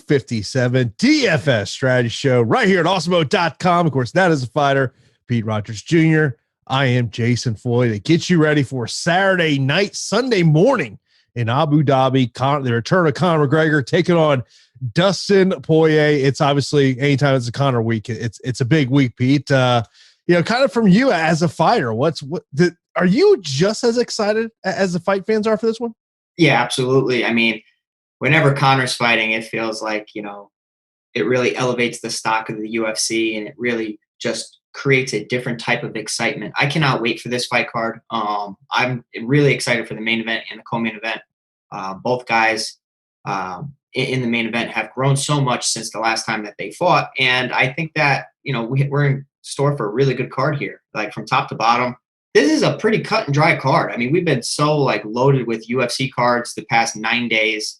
57 DFS strategy show right here at Awesemo.com. Of course, that is a fighter, Pete Rogers Jr. I am Jason Floyd. It gets you ready for Saturday night, Sunday morning in Abu Dhabi. The return of Conor McGregor taking on Dustin Poirier. It's obviously anytime it's a Conor week, it's a big week, Pete. Kind of from you as a fighter, are you just as excited as the fight fans are for this one? Yeah, absolutely. I mean, whenever Conor's fighting, it feels like, it really elevates the stock of the UFC, and it really just creates a different type of excitement. I cannot wait for this fight card. I'm really excited for the main event and the co-main event. Both guys in the main event have grown so much since the last time that they fought. And I think that, we're in store for a really good card here, like from top to bottom. This is a pretty cut and dry card. I mean, we've been so loaded with UFC cards the past 9 days.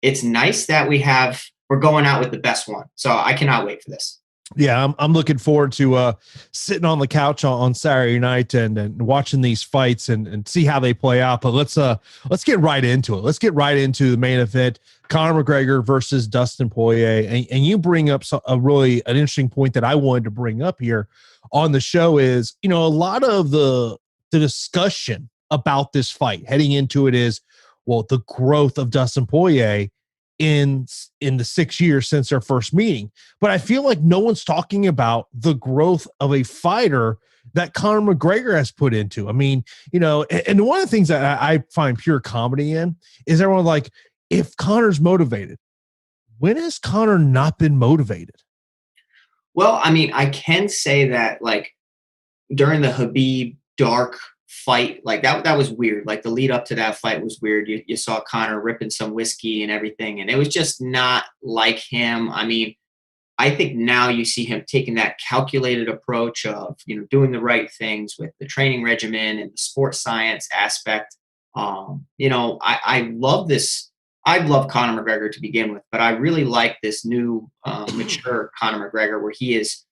It's nice that we're going out with the best one. So I cannot wait for this. Yeah, I'm looking forward to sitting on the couch on Saturday night and watching these fights and see how they play out. But let's get right into it. Let's get right into the main event: Conor McGregor versus Dustin Poirier. And you bring up an interesting point that I wanted to bring up here on the show is, a lot of the discussion about this fight heading into it is, well, the growth of Dustin Poirier in the 6 years since their first meeting. But I feel like no one's talking about the growth of a fighter that Conor McGregor has put into. I mean, and one of the things that I find pure comedy in is everyone like, if Conor's motivated, when has Conor not been motivated? Well, I mean, I can say that during the Khabib Dark fight, that was weird. The lead up to that fight was weird. You saw Conor ripping some whiskey and everything, and it was just not like him. I mean, I think now you see him taking that calculated approach of, doing the right things with the training regimen and the sports science aspect. I love this. I love Conor McGregor to begin with, but I really like this new mature Conor McGregor where he is,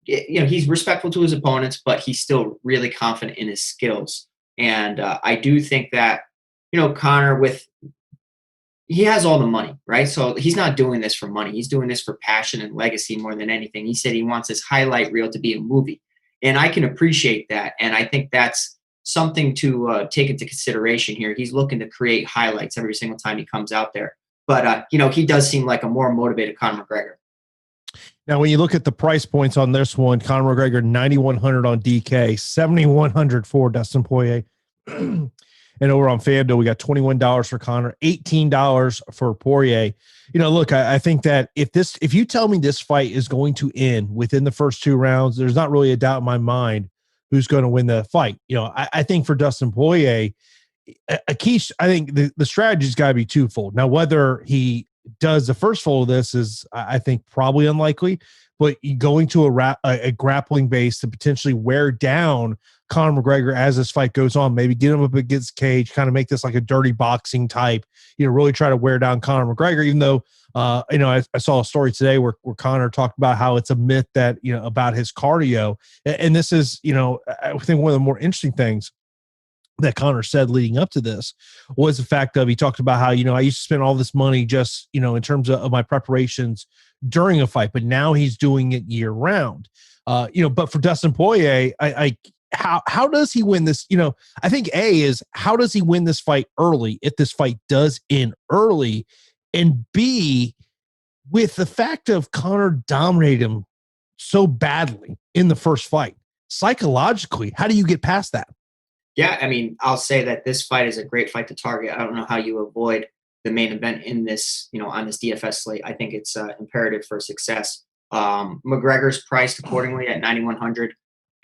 he's respectful to his opponents, but he's still really confident in his skills. And I do think that, Conor he has all the money, right? So he's not doing this for money. He's doing this for passion and legacy more than anything. He said he wants his highlight reel to be a movie. And I can appreciate that. And I think that's something to take into consideration here. He's looking to create highlights every single time he comes out there. But, he does seem like a more motivated Conor McGregor. Now, when you look at the price points on this one, Conor McGregor, 9,100 on DK, 7,100 for Dustin Poirier. And over on FanDuel, we got $21 for Conor, $18 for Poirier. Look, I think that if you tell me this fight is going to end within the first 2 rounds, there's not really a doubt in my mind who's going to win the fight. I think for Dustin Poirier, I think the strategy's got to be twofold. Now, whether he does the first fold of this is, I think, probably unlikely, but going to a grappling base to potentially wear down Conor McGregor as this fight goes on, maybe get him up against cage, kind of make this like a dirty boxing type, really try to wear down Conor McGregor, even though, I saw a story today where Conor talked about how it's a myth that, about his cardio. And this is, I think one of the more interesting things that Conor said leading up to this was the fact of, he talked about how, I used to spend all this money just, in terms of my preparations during a fight, but now he's doing it year round. But for Dustin Poirier, how does he win this? I think A is, how does he win this fight early if this fight does end early? And B, with the fact of Conor dominated him so badly in the first fight, psychologically, how do you get past that? Yeah, I mean, I'll say that this fight is a great fight to target. I don't know how you avoid the main event in this, on this DFS slate. I think it's imperative for success. McGregor's priced accordingly at 9,100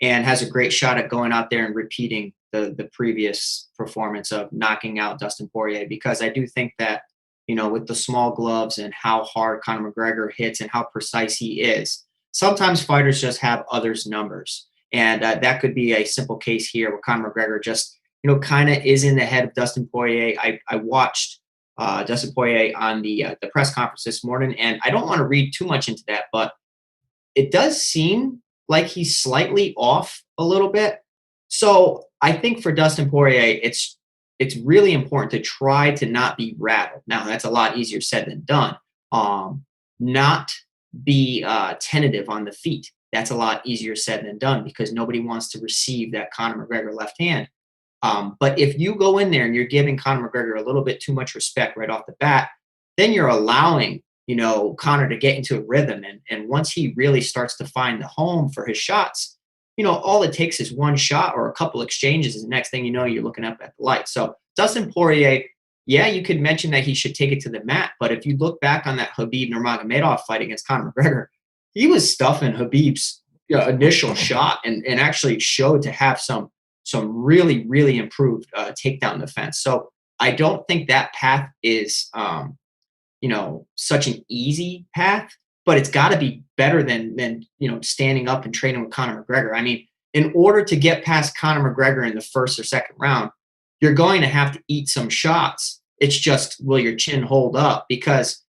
and has a great shot at going out there and repeating the previous performance of knocking out Dustin Poirier, because I do think that, with the small gloves and how hard Conor McGregor hits and how precise he is, sometimes fighters just have others' numbers. And that could be a simple case here where Conor McGregor just, kind of is in the head of Dustin Poirier. I watched Dustin Poirier on the press conference this morning, and I don't want to read too much into that, but it does seem like he's slightly off a little bit. So I think for Dustin Poirier, it's it's really important to try to not be rattled. Now, that's a lot easier said than done. Not be tentative on the feet. That's a lot easier said than done because nobody wants to receive that Conor McGregor left hand. But if you go in there and you're giving Conor McGregor a little bit too much respect right off the bat, then you're allowing, Conor to get into a rhythm. And once he really starts to find the home for his shots, all it takes is one shot or a couple exchanges. And the next thing you know, you're looking up at the light. So Dustin Poirier, yeah, you could mention that he should take it to the mat. But if you look back on that Khabib Nurmagomedov fight against Conor McGregor, he was stuffing Khabib's initial shot and actually showed to have some really, really improved takedown defense. So I don't think that path is, such an easy path, but it's got to be better than standing up and training with Conor McGregor. I mean, in order to get past Conor McGregor in the first or second round, you're going to have to eat some shots. It's just, will your chin hold up? Because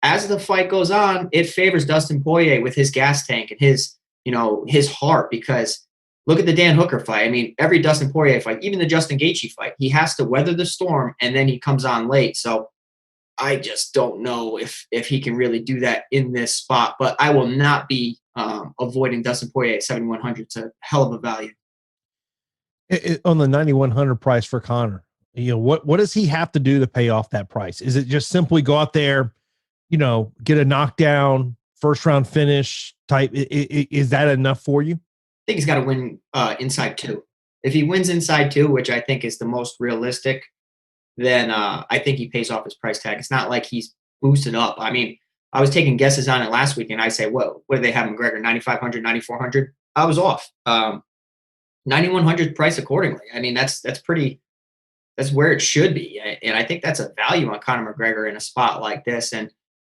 as the fight goes on, it favors Dustin Poirier with his gas tank and his heart, because look at the Dan Hooker fight. I mean, every Dustin Poirier fight, even the Justin Gaethje fight, he has to weather the storm and then he comes on late. So I just don't know if he can really do that in this spot, but I will not be avoiding Dustin Poirier at 7,100. It's a hell of a value. On the 9,100 price for Conor, what does he have to do to pay off that price? Is it just simply go out there, get a knockdown, first round finish type? Is that enough for you? I think he's got to win inside 2. If he wins inside 2, which I think is the most realistic, then I think he pays off his price tag. It's not like he's boosted up. I mean, I was taking guesses on it last week, and I say, what do they have McGregor, 9,500, 9,400? I was off. 9,100 price accordingly. I mean, that's where it should be. And I think that's a value on Conor McGregor in a spot like this. And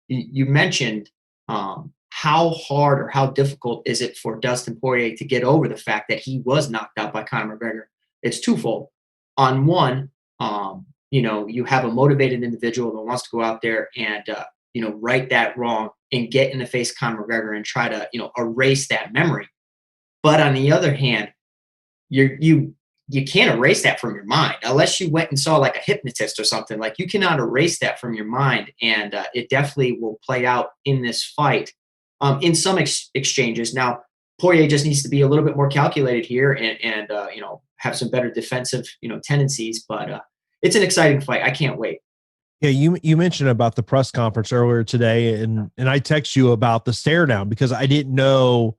you mentioned how hard or how difficult is it for Dustin Poirier to get over the fact that he was knocked out by Conor McGregor? It's twofold. On one, you have a motivated individual that wants to go out there and, right that wrong and get in the face of Conor McGregor and try to, erase that memory. But on the other hand, you can't erase that from your mind unless you went and saw like a hypnotist or something. Like, you cannot erase that from your mind. And it definitely will play out in this fight in some exchanges. Now, Poirier just needs to be a little bit more calculated here and have some better defensive, tendencies. But it's an exciting fight. I can't wait. Yeah, you mentioned about the press conference earlier today, and I text you about the stare down because I didn't know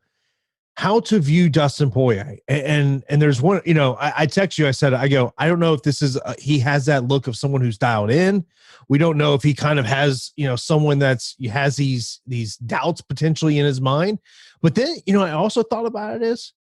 how to view Dustin Poirier. And there's one, I text you, I don't know if this is, he has that look of someone who's dialed in. We don't know if he kind of has, someone has these doubts potentially in his mind. But then, I also thought about it as,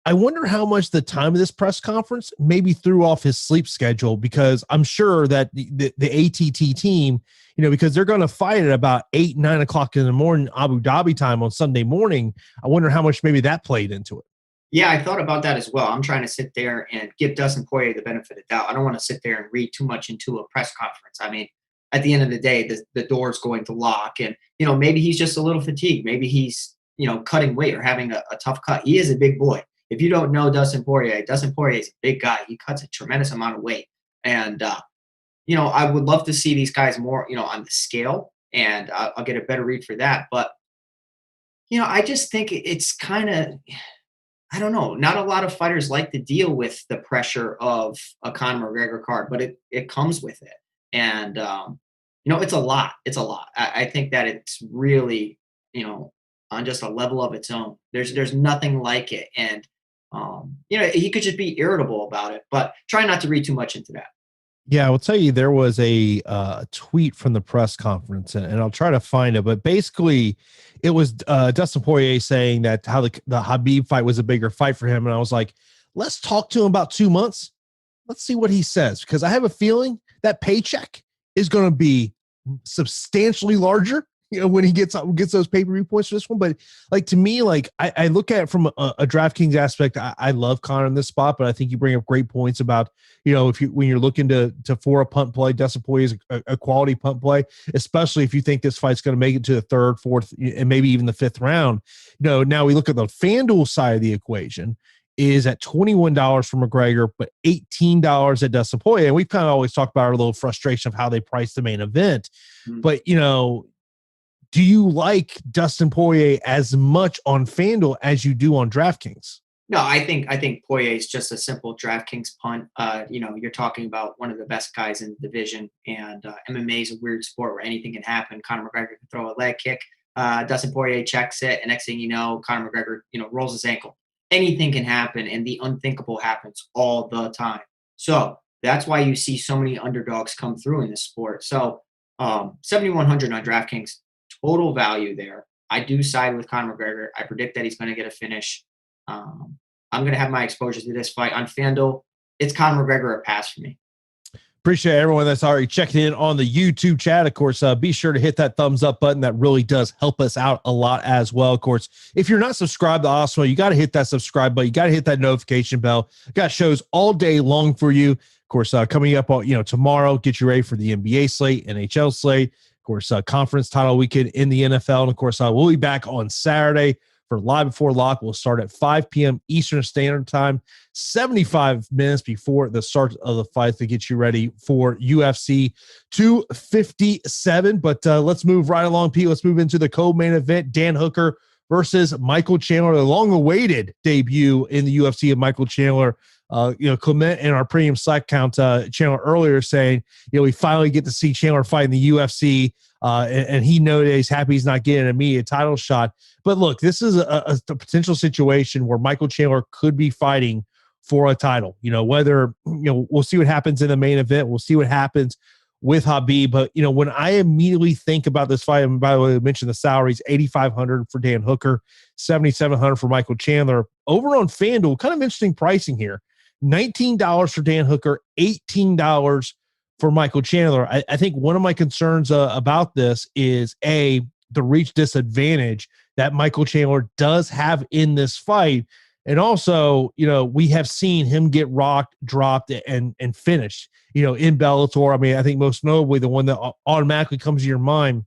I wonder how much the time of this press conference maybe threw off his sleep schedule, because I'm sure that the ATT team, because they're going to fight at about 8, 9 o'clock in the morning, Abu Dhabi time on Sunday morning. I wonder how much maybe that played into it. Yeah, I thought about that as well. I'm trying to sit there and give Dustin Poirier the benefit of the doubt. I don't want to sit there and read too much into a press conference. I mean, at the end of the day, the door's going to lock, and, maybe he's just a little fatigued. Maybe he's, cutting weight or having a tough cut. He is a big boy. If you don't know Dustin Poirier is a big guy. He cuts a tremendous amount of weight. And, I would love to see these guys more, on the scale, and I'll get a better read for that. But, I just think it's kind of, I don't know, not a lot of fighters like to deal with the pressure of a Conor McGregor card, but it comes with it. And, it's a lot. It's a lot. I think that it's really, on just a level of its own. There's nothing like it. And, he could just be irritable about it, but try not to read too much into that. Yeah, I will tell you, there was a tweet from the press conference, and I'll try to find it. But basically, it was Dustin Poirier saying that how the Khabib fight was a bigger fight for him. And I was like, let's talk to him about 2 months. Let's see what he says, because I have a feeling that paycheck is going to be substantially larger, when he gets those pay-per-view points for this one. But like, to me, like I look at it from a DraftKings aspect. I love Conor in this spot, but I think you bring up great points about, when you're looking to for a punt play, Dustin Poirier is a quality punt play, especially if you think this fight's going to make it to the 3rd, 4th, and maybe even the 5th round. Now we look at the FanDuel side of the equation. is at $21 for McGregor, but $18 at Dustin Poirier. And we've kind of always talked about our little frustration of how they price the main event. But, do you like Dustin Poirier as much on FanDuel as you do on DraftKings? No, I think Poirier is just a simple DraftKings punt. You're talking about one of the best guys in the division, and MMA is a weird sport where anything can happen. Conor McGregor can throw a leg kick. Dustin Poirier checks it, and next thing you know, Conor McGregor, rolls his ankle. Anything can happen, and the unthinkable happens all the time. So that's why you see so many underdogs come through in this sport. So 7,100 on DraftKings, total value there. I do side with Conor McGregor. I predict that he's going to get a finish. I'm going to have my exposure to this fight on FanDuel. It's Conor McGregor or pass for me. Appreciate everyone that's already checking in on the YouTube chat. Of course, be sure to hit that thumbs up button. That really does help us out a lot as well. Of course, if you're not subscribed to Awesemo, you got to hit that subscribe button. You got to hit that notification bell. Got shows all day long for you. Of course, coming up, tomorrow, get you ready for the NBA slate, NHL slate. Of course, conference title weekend in the NFL. And of course, we'll be back on Saturday for Live Before Lock. We'll start at 5 p.m. Eastern Standard Time, 75 minutes before the start of the fight to get you ready for UFC 257. But let's move right along, Pete. Let's move into the co-main event, Dan Hooker versus Michael Chandler, the long-awaited debut in the UFC of Michael Chandler. Clement in our premium site count, Chandler earlier saying, we finally get to see Chandler fight in the UFC. And he knows he's happy he's not getting an immediate title shot. But look, this is a potential situation where Michael Chandler could be fighting for a title. Whether, we'll see what happens in the main event. We'll see what happens with Khabib. But, when I immediately think about this fight, and by the way, I mentioned the salaries, $8,500 for Dan Hooker, $7,700 for Michael Chandler. Over on FanDuel, kind of interesting pricing here. $19 for Dan Hooker, $18 for Michael Chandler. I think one of my concerns about this is, the reach disadvantage that Michael Chandler does have in this fight. And also, we have seen him get rocked, dropped, and finished, in Bellator. I mean, I think most notably the one that automatically comes to your mind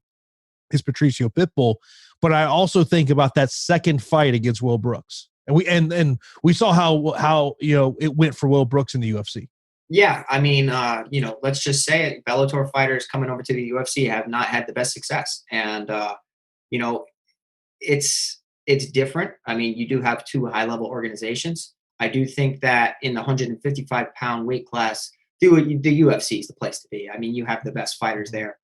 is Patricio Pitbull. But I also think about that second fight against Will Brooks. And we saw how it went for Will Brooks in the UFC. Yeah, I mean, let's just say it. Bellator fighters coming over to the UFC have not had the best success, and it's different. I mean, you do have two high-level organizations. I do think that in the 155-pound weight class, the UFC is the place to be. I mean, you have the best fighters there.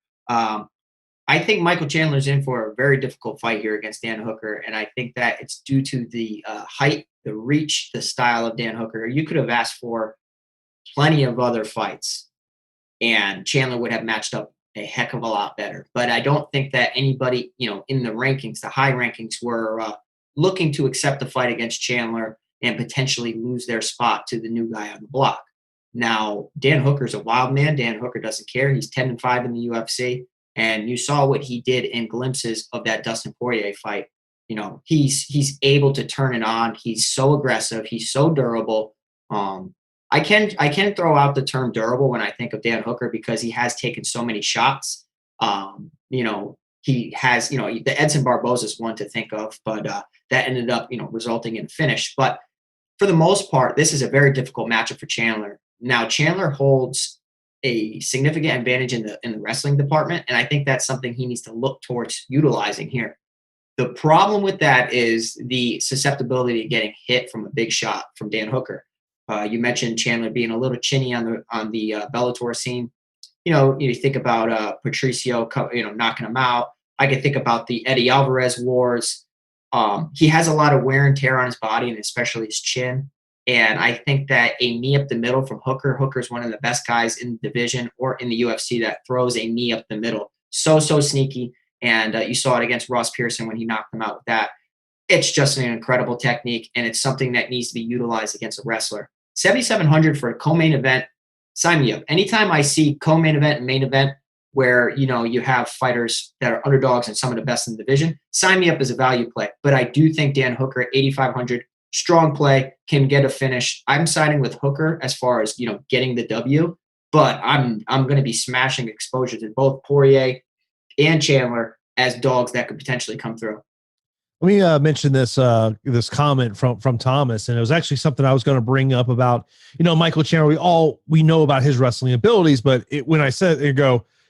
I think Michael Chandler's in for a very difficult fight here against Dan Hooker, and I think that it's due to the height, the reach, the style of Dan Hooker. You could have asked for plenty of other fights, and Chandler would have matched up a heck of a lot better. But I don't think that anybody, in the rankings, the high rankings, were looking to accept the fight against Chandler and potentially lose their spot to the new guy on the block. Now, Dan Hooker's a wild man. Dan Hooker doesn't care. He's 10-5 in the UFC. And you saw what he did in glimpses of that Dustin Poirier fight. He's able to turn it on. He's so aggressive. He's so durable. I can throw out the term durable when I think of Dan Hooker because he has taken so many shots. He has, the Edson Barboza's one to think of, but that ended up, resulting in a finish. But for the most part, this is a very difficult matchup for Chandler. Now, Chandler holds a significant advantage in the wrestling department, and I think that's something he needs to look towards utilizing here. The problem with that is the susceptibility to getting hit from a big shot from Dan Hooker. You mentioned Chandler being a little chinny on the Bellator scene. You think about Patricio, knocking him out. I could think about the Eddie Alvarez wars. He has a lot of wear and tear on his body, and especially his chin. And I think that a knee up the middle from Hooker. Hooker's one of the best guys in the division or in the UFC that throws a knee up the middle. So sneaky. And you saw it against Ross Pearson when he knocked him out with that. It's just an incredible technique, and it's something that needs to be utilized against a wrestler. 7,700 for a co-main event. Sign me up. Anytime I see co-main event and main event where, you have fighters that are underdogs and some of the best in the division, sign me up as a value play. But I do think Dan Hooker at 8,500, strong play, can get a finish. I'm siding with Hooker as far as, getting the W, but I'm going to be smashing exposure to both Poirier and Chandler as dogs that could potentially come through. Let me mention this comment from Thomas, and it was actually something I was going to bring up about, Michael Chandler. We know about his wrestling abilities, but when I said it,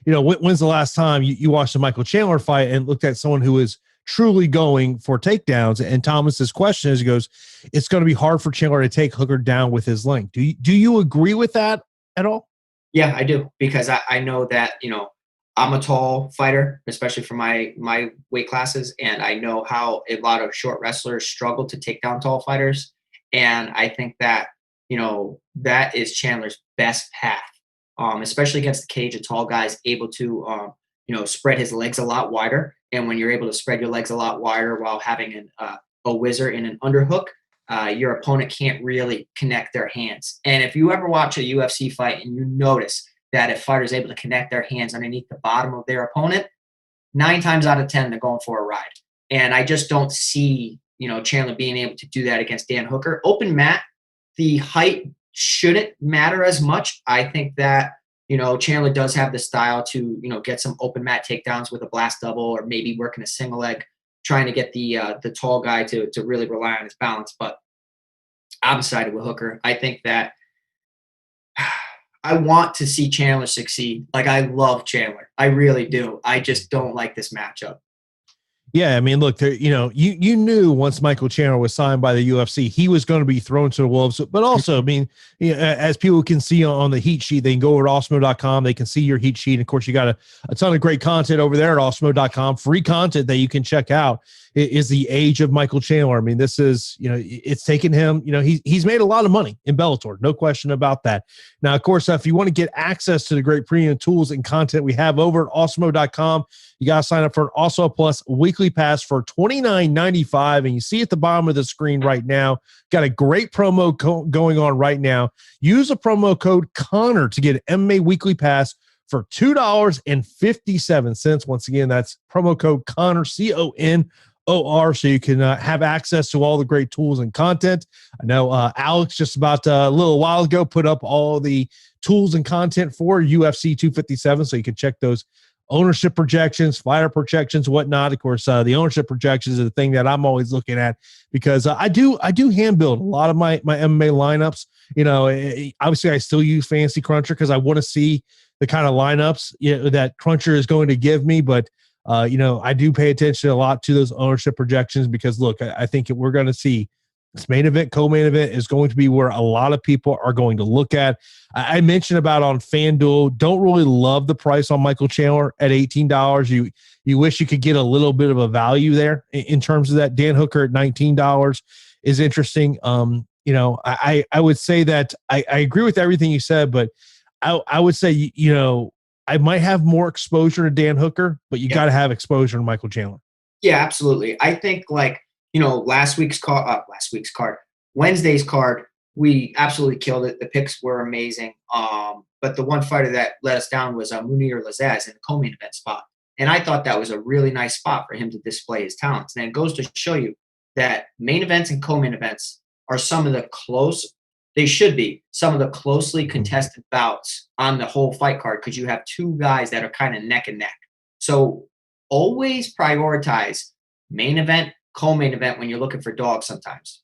when's the last time you watched a Michael Chandler fight and looked at someone who is truly going for takedowns? And Thomas's question is, he goes, it's going to be hard for Chandler to take Hooker down with his length. Do you agree with that at all? Yeah, I do, because I know that, I'm a tall fighter, especially for my weight classes, and I know how a lot of short wrestlers struggle to take down tall fighters. And I think that, that is Chandler's best path, especially against the cage. A tall guy is able to, spread his legs a lot wider. And when you're able to spread your legs a lot wider while having a whizzer and an underhook, your opponent can't really connect their hands. And if you ever watch a UFC fight and you notice that if fighters able to connect their hands underneath the bottom of their opponent, 9 times out of 10, they're going for a ride. And I just don't see, Chandler being able to do that against Dan Hooker. Open mat, the height shouldn't matter as much. I think that, Chandler does have the style to, get some open mat takedowns with a blast double, or maybe working a single leg, trying to get the tall guy to really rely on his balance. But I'm sided with Hooker. I think that I want to see Chandler succeed. Like, I love Chandler. I really do. I just don't like this matchup. Yeah, I mean, look, you knew once Michael Chandler was signed by the UFC, he was going to be thrown to the wolves. But also, I mean, as people can see on the heat sheet, they can go over to Awesemo.com. They can see your heat sheet. And of course, you got a ton of great content over there at Awesemo.com. Free content that you can check out is the age of Michael Chandler. I mean, this is, it's taken him, he's made a lot of money in Bellator. No question about that. Now, of course, if you want to get access to the great premium tools and content we have over at Awesemo.com, you got to sign up for an Awesemo Plus weekly pass for $29.95. And you see at the bottom of the screen right now, got a great promo going on right now. Use the promo code Connor to get an MMA weekly pass for $2.57. Once again, that's promo code Connor, CONOR, so you can have access to all the great tools and content. I know Alex just about a little while ago put up all the tools and content for UFC 257, so you can check those ownership projections, fighter projections, whatnot. Of course, the ownership projections are the thing that I'm always looking at, because I do hand build a lot of my MMA lineups. Obviously I still use Fantasy Cruncher because I want to see the kind of lineups that Cruncher is going to give me. But I do pay attention a lot to those ownership projections, because look, I think we're going to see this main event, co-main event is going to be where a lot of people are going to look at. I mentioned about on FanDuel, don't really love the price on Michael Chandler at $18. You wish you could get a little bit of a value there in terms of that. Dan Hooker at $19 is interesting. I would say that I agree with everything you said, but I would say, I might have more exposure to Dan Hooker, but you got to have exposure to Michael Chandler. Yeah, absolutely. I think Wednesday's card, we absolutely killed it. The picks were amazing. But the one fighter that let us down was Munir Lazaz in the co-main event spot. And I thought that was a really nice spot for him to display his talents. And it goes to show you that main events and co-main events are some of the closely contested bouts on the whole fight card, because you have two guys that are kind of neck and neck. So always prioritize main event, co-main event when you're looking for dogs sometimes.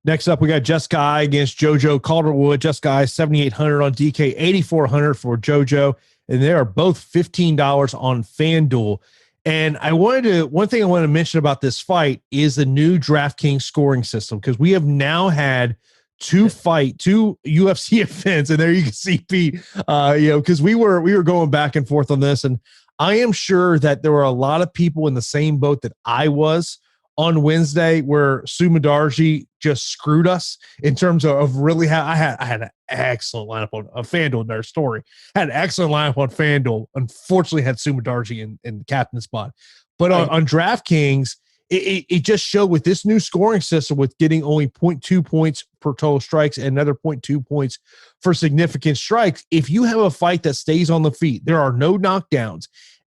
Next up, we got Jessica against JoJo Calderwood. Jessica 7,800 on DK, 8,400 for JoJo, and they are both $15 on FanDuel. And one thing I wanted to mention about this fight is the new DraftKings scoring system, because we have now had two UFC events, and there you can see Pete, because we were going back and forth on this, and I am sure that there were a lot of people in the same boat that I was on Wednesday, where Mudarji just screwed us in terms of really how I had an excellent lineup on FanDuel in their story. Had an excellent lineup on FanDuel. Unfortunately, had Mudarji in the captain spot. But on DraftKings, it just showed with this new scoring system, with getting only 0.2 points per total strikes and another 0.2 points for significant strikes. If you have a fight that stays on the feet, there are no knockdowns,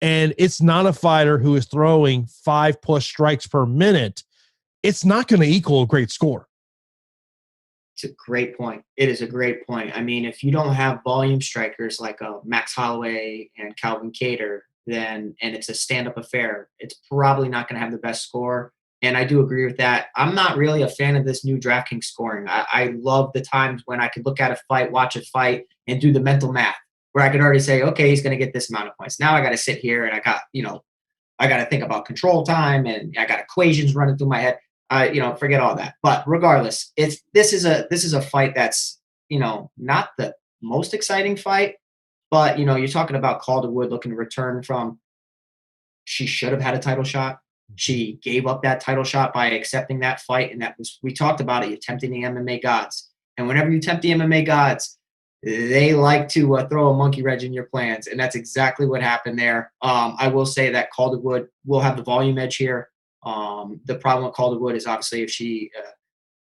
and it's not a fighter who is throwing 5+ strikes per minute, it's not going to equal a great score. It's a great point. It is a great point. I mean, if you don't have volume strikers like Max Holloway and Calvin Kattar, and it's a stand-up affair, it's probably not going to have the best score. And I do agree with that. I'm not really a fan of this new DraftKings scoring. I love the times when I could look at a fight, watch a fight, and do the mental math where I could already say, okay, he's going to get this amount of points. Now I got to sit here and I got to think about control time and I got equations running through my head. Forget all that. But regardless, this is a fight that's, not the most exciting fight, but you're talking about Calderwood looking to return from. She should have had a title shot. She gave up that title shot by accepting that fight, and we talked about it. You're tempting the MMA gods, and whenever you tempt the MMA gods, they like to throw a monkey wrench in your plans, and that's exactly what happened there. I will say that Calderwood will have the volume edge here. The problem with Calderwood is obviously if she,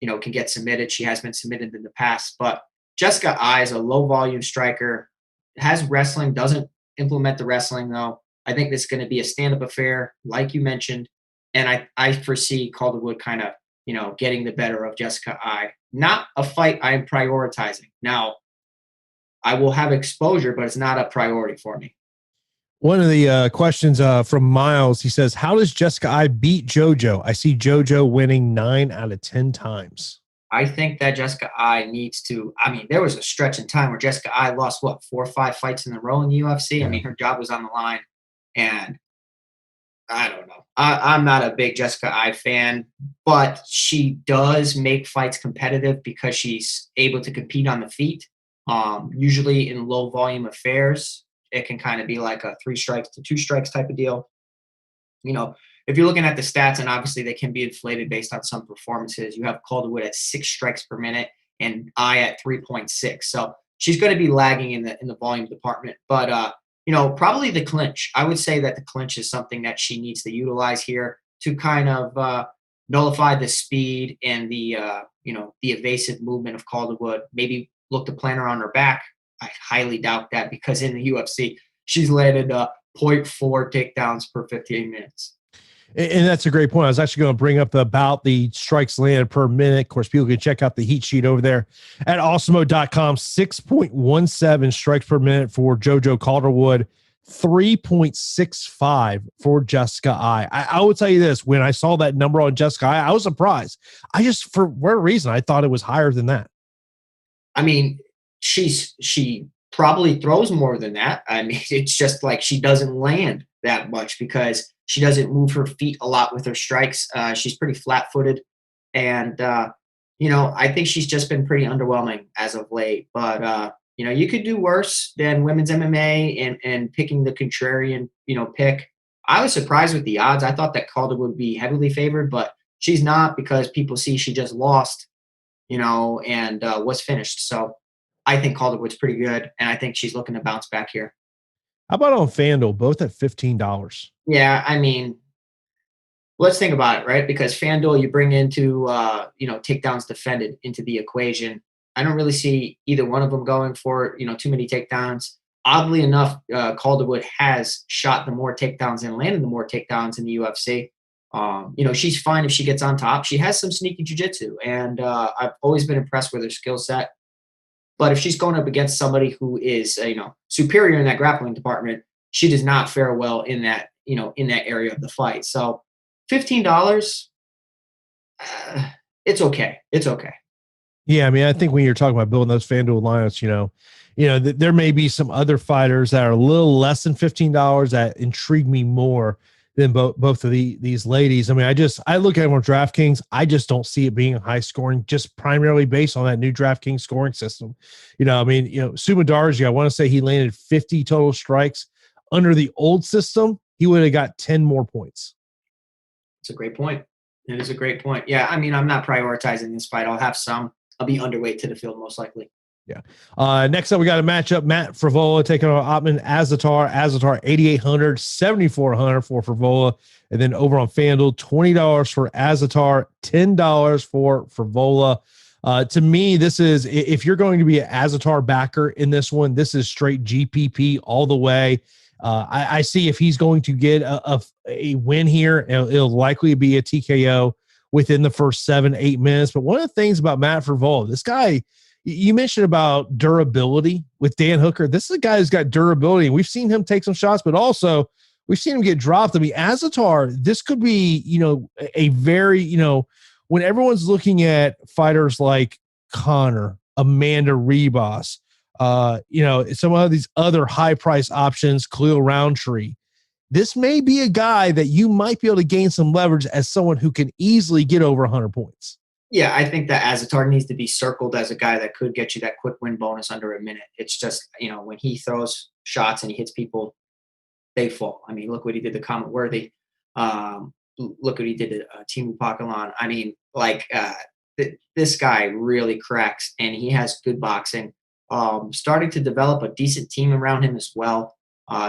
can get submitted. She has been submitted in the past, but Jessica Eye is a low volume striker, has wrestling, doesn't implement the wrestling though. I think this is going to be a stand-up affair, like you mentioned, and I foresee Calderwood kind of, getting the better of Jessica Eye. Not a fight I'm prioritizing. Now, I will have exposure, but it's not a priority for me. One of the questions from Miles, he says, how does Jessica Eye beat JoJo? I see JoJo winning 9 out of 10 times. I think that Jessica Eye needs to, there was a stretch in time where Jessica Eye lost, 4 or 5 fights in a row in the UFC? Yeah. Her job was on the line. And I don't know. I'm not a big Jessica Eye fan, but she does make fights competitive because she's able to compete on the feet. Usually in low volume affairs, it can kind of be like a 3 strikes to 2 strikes type of deal. If you're looking at the stats, and obviously they can be inflated based on some performances, you have Calderwood at 6 strikes per minute and Eye at 3.6. So she's going to be lagging in the volume department. But probably the clinch. I would say that the clinch is something that she needs to utilize here to kind of nullify the speed and the evasive movement of Calderwood. Maybe look to plant her on her back. I highly doubt that because in the UFC, she's landed 0.4 takedowns per 15 minutes. And that's a great point. I was actually going to bring up about the strikes landed per minute. Of course, people can check out the heat sheet over there at Awesemo.com. 6.17 strikes per minute for JoJo Calderwood, 3.65 for Jessica Eye. I will tell you this. When I saw that number on Jessica Eye, I was surprised. For whatever reason, I thought it was higher than that. She probably throws more than that. It's just like she doesn't land that much because she doesn't move her feet a lot with her strikes. She's pretty flat-footed. And, I think she's just been pretty underwhelming as of late. But, you could do worse than women's MMA and picking the contrarian, pick. I was surprised with the odds. I thought that Calderwood would be heavily favored, but she's not because people see she just lost, and was finished. So I think Calderwood's pretty good, and I think she's looking to bounce back here. How about on FanDuel, both at $15? Yeah, let's think about it, right? Because FanDuel, you bring into, takedowns defended into the equation. I don't really see either one of them going for, too many takedowns. Oddly enough, Calderwood has shot the more takedowns and landed the more takedowns in the UFC. She's fine if she gets on top. She has some sneaky jiu-jitsu, and I've always been impressed with her skill set. But if she's going up against somebody who is, superior in that grappling department, she does not fare well in that, in that area of the fight. So $15, it's okay. It's okay. Yeah, I think when you're talking about building those FanDuel lineups, there may be some other fighters that are a little less than $15 that intrigue me more than both of these ladies. I look at them on DraftKings. I just don't see it being high scoring, just primarily based on that new DraftKings scoring system. Sumadarji, I want to say he landed 50 total strikes. Under the old system, he would have got 10 more points. It's a great point. It is a great point. Yeah, I'm not prioritizing this fight. I'll be underweight to the field most likely. Yeah. Next up, we got a matchup. Matt Frevola taking on Otman Azaitar. Azaitar 8,800, 7,400 for Frevola. And then over on FanDuel, $20 for Azaitar, $10 for Frevola. To me, this is, if you're going to be an Azaitar backer in this one, this is straight GPP all the way. I see if he's going to get a win here, it'll likely be a TKO within the first 7-8 minutes. But one of the things about Matt Frevola, this guy, you mentioned about durability with Dan Hooker. This is a guy who's got durability. We've seen him take some shots, but also we've seen him get dropped. I mean, Azaitar, this could be, a very, when everyone's looking at fighters like Conor, Amanda Ribas, some of these other high price options, Khalil Rountree, this may be a guy that you might be able to gain some leverage as someone who can easily get over 100 points. Yeah, I think that Azaitar needs to be circled as a guy that could get you that quick win bonus under a minute. It's just, when he throws shots and he hits people, they fall. I mean, look what he did to Comet Worthy. Look what he did to Timu Pakalan. I mean, this guy really cracks, and he has good boxing. Starting to develop a decent team around him as well.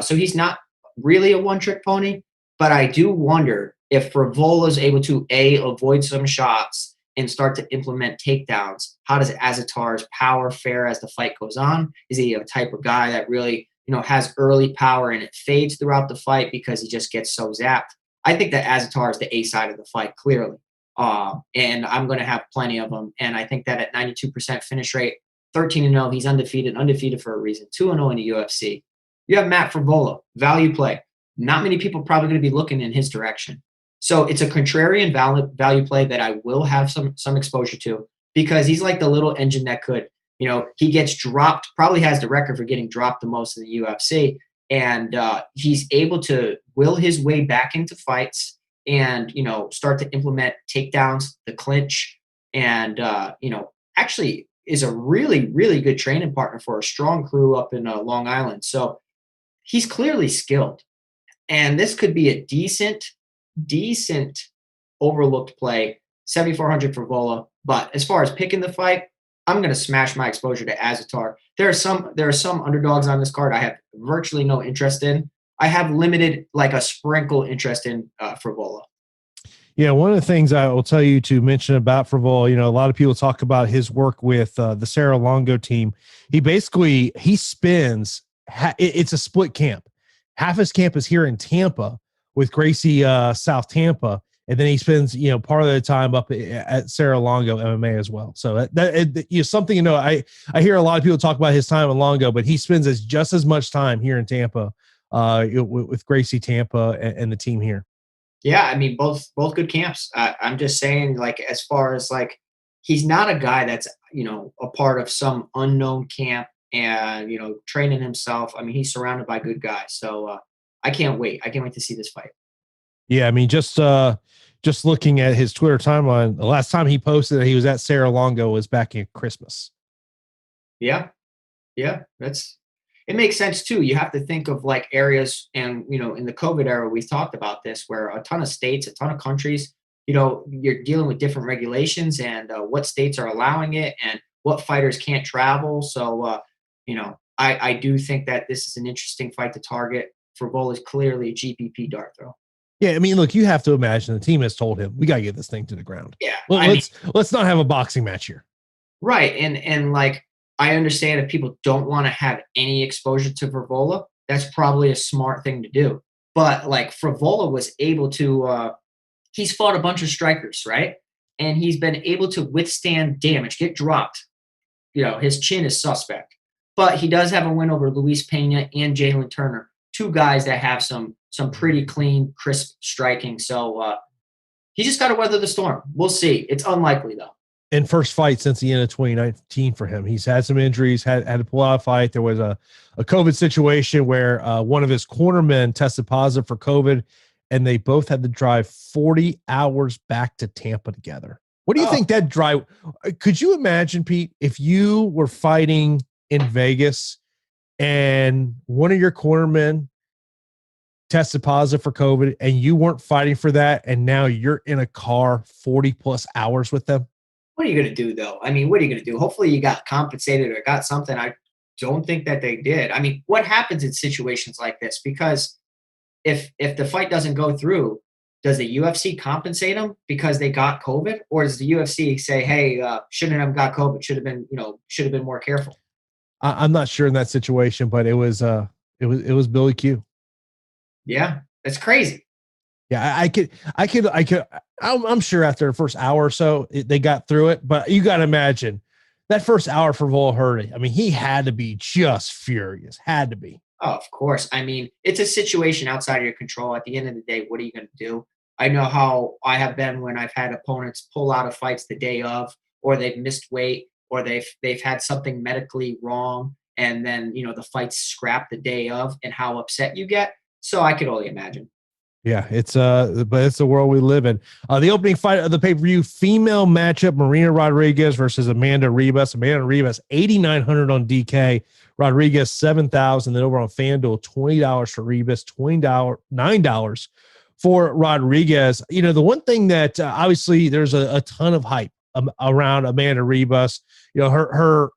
So he's not really a one-trick pony, but I do wonder if Frevola is able to, avoid some shots and start to implement takedowns. How does Azaitar's power fare as the fight goes on? Is he a type of guy that really, has early power and it fades throughout the fight because he just gets so zapped? I think that Azaitar is the A side of the fight, clearly. And I'm going to have plenty of them. And I think that at 92% finish rate, 13-0, he's undefeated for a reason, 2-0 in the UFC. You have Matt Frevola, value play. Not many people probably going to be looking in his direction. So it's a contrarian value play that I will have some exposure to, because he's like the little engine that could, he gets dropped, probably has the record for getting dropped the most in the UFC. And he's able to will his way back into fights and, start to implement takedowns, the clinch, and, actually is a really, really good training partner for a strong crew up in Long Island. So he's clearly skilled. And this could be a decent overlooked play, 7,400 for Vola. But as far as picking the fight, I'm going to smash my exposure to Azaitar. There are some underdogs on this card I have virtually no interest in. I have limited, like a sprinkle interest in Frevola. Yeah, one of the things I will tell you to mention about Frevola, a lot of people talk about his work with the Sarah Longo team. He spins. It's a split camp. Half his camp is here in Tampa with Gracie South Tampa, and then he spends part of the time up at Sarah Longo MMA as well. So that something I hear a lot of people talk about his time in Longo, but he spends just as much time here in Tampa with Gracie Tampa and the team here. Yeah, I mean, both good camps. I'm just saying, as far as he's not a guy that's a part of some unknown camp and training himself. I mean, he's surrounded by good guys. So I can't wait. I can't wait to see this fight. Yeah, I mean, just looking at his Twitter timeline, the last time he posted that he was at Sarah Longo was back in Christmas. Yeah, it makes sense too. You have to think of areas, and in the COVID era, we've talked about this, where a ton of states, a ton of countries, you're dealing with different regulations and what states are allowing it and what fighters can't travel. So, I do think that this is an interesting fight to target. Frevola is clearly a GPP dart throw. Yeah, I mean, look, you have to imagine the team has told him, we got to get this thing to the ground. Yeah. Let's not have a boxing match here. Right. And I understand if people don't want to have any exposure to Frevola, that's probably a smart thing to do. But Frevola was able to, he's fought a bunch of strikers, right? And he's been able to withstand damage, get dropped. His chin is suspect. But he does have a win over Luis Pena and Jalen Turner, two guys that have some pretty clean, crisp striking. So he just got to weather the storm. We'll see. It's unlikely, though. And first fight since the end of 2019 for him. He's had some injuries, had to pull out a fight. There was a COVID situation where one of his cornermen tested positive for COVID, and they both had to drive 40 hours back to Tampa together. What do you think that drive? Could you imagine, Pete, if you were fighting in Vegas and one of your cornermen tested positive for COVID and you weren't fighting for that, and now you're in a car 40 plus hours with them? What are you going to do, though? I mean, what are you going to do? Hopefully you got compensated or got something. I don't think that they did. I mean, what happens in situations like this? Because if the fight doesn't go through, does the UFC compensate them because they got COVID? Or does the UFC say, hey, shouldn't have got COVID, should have been more careful? I'm not sure in that situation, but it was Billy Q. Yeah, that's crazy. Yeah, I'm sure after the first hour or so, they got through it. But you got to imagine that first hour for Vol hurting. I mean, he had to be just furious. Had to be. Oh, of course. I mean, it's a situation outside of your control. At the end of the day, what are you going to do? I know how I have been when I've had opponents pull out of fights the day of, or they've missed weight, or they've had something medically wrong, and then the fight's scrapped the day of, and how upset you get. So I could only imagine. Yeah, but it's the world we live in. The opening fight of the pay-per-view, female matchup, Marina Rodriguez versus Amanda Ribas. Amanda Ribas, 8,900 on DK. Rodriguez, 7,000. Then over on FanDuel, $20 for Ribas, $9 for Rodriguez. The one thing that obviously there's a ton of hype around Amanda Ribas. Her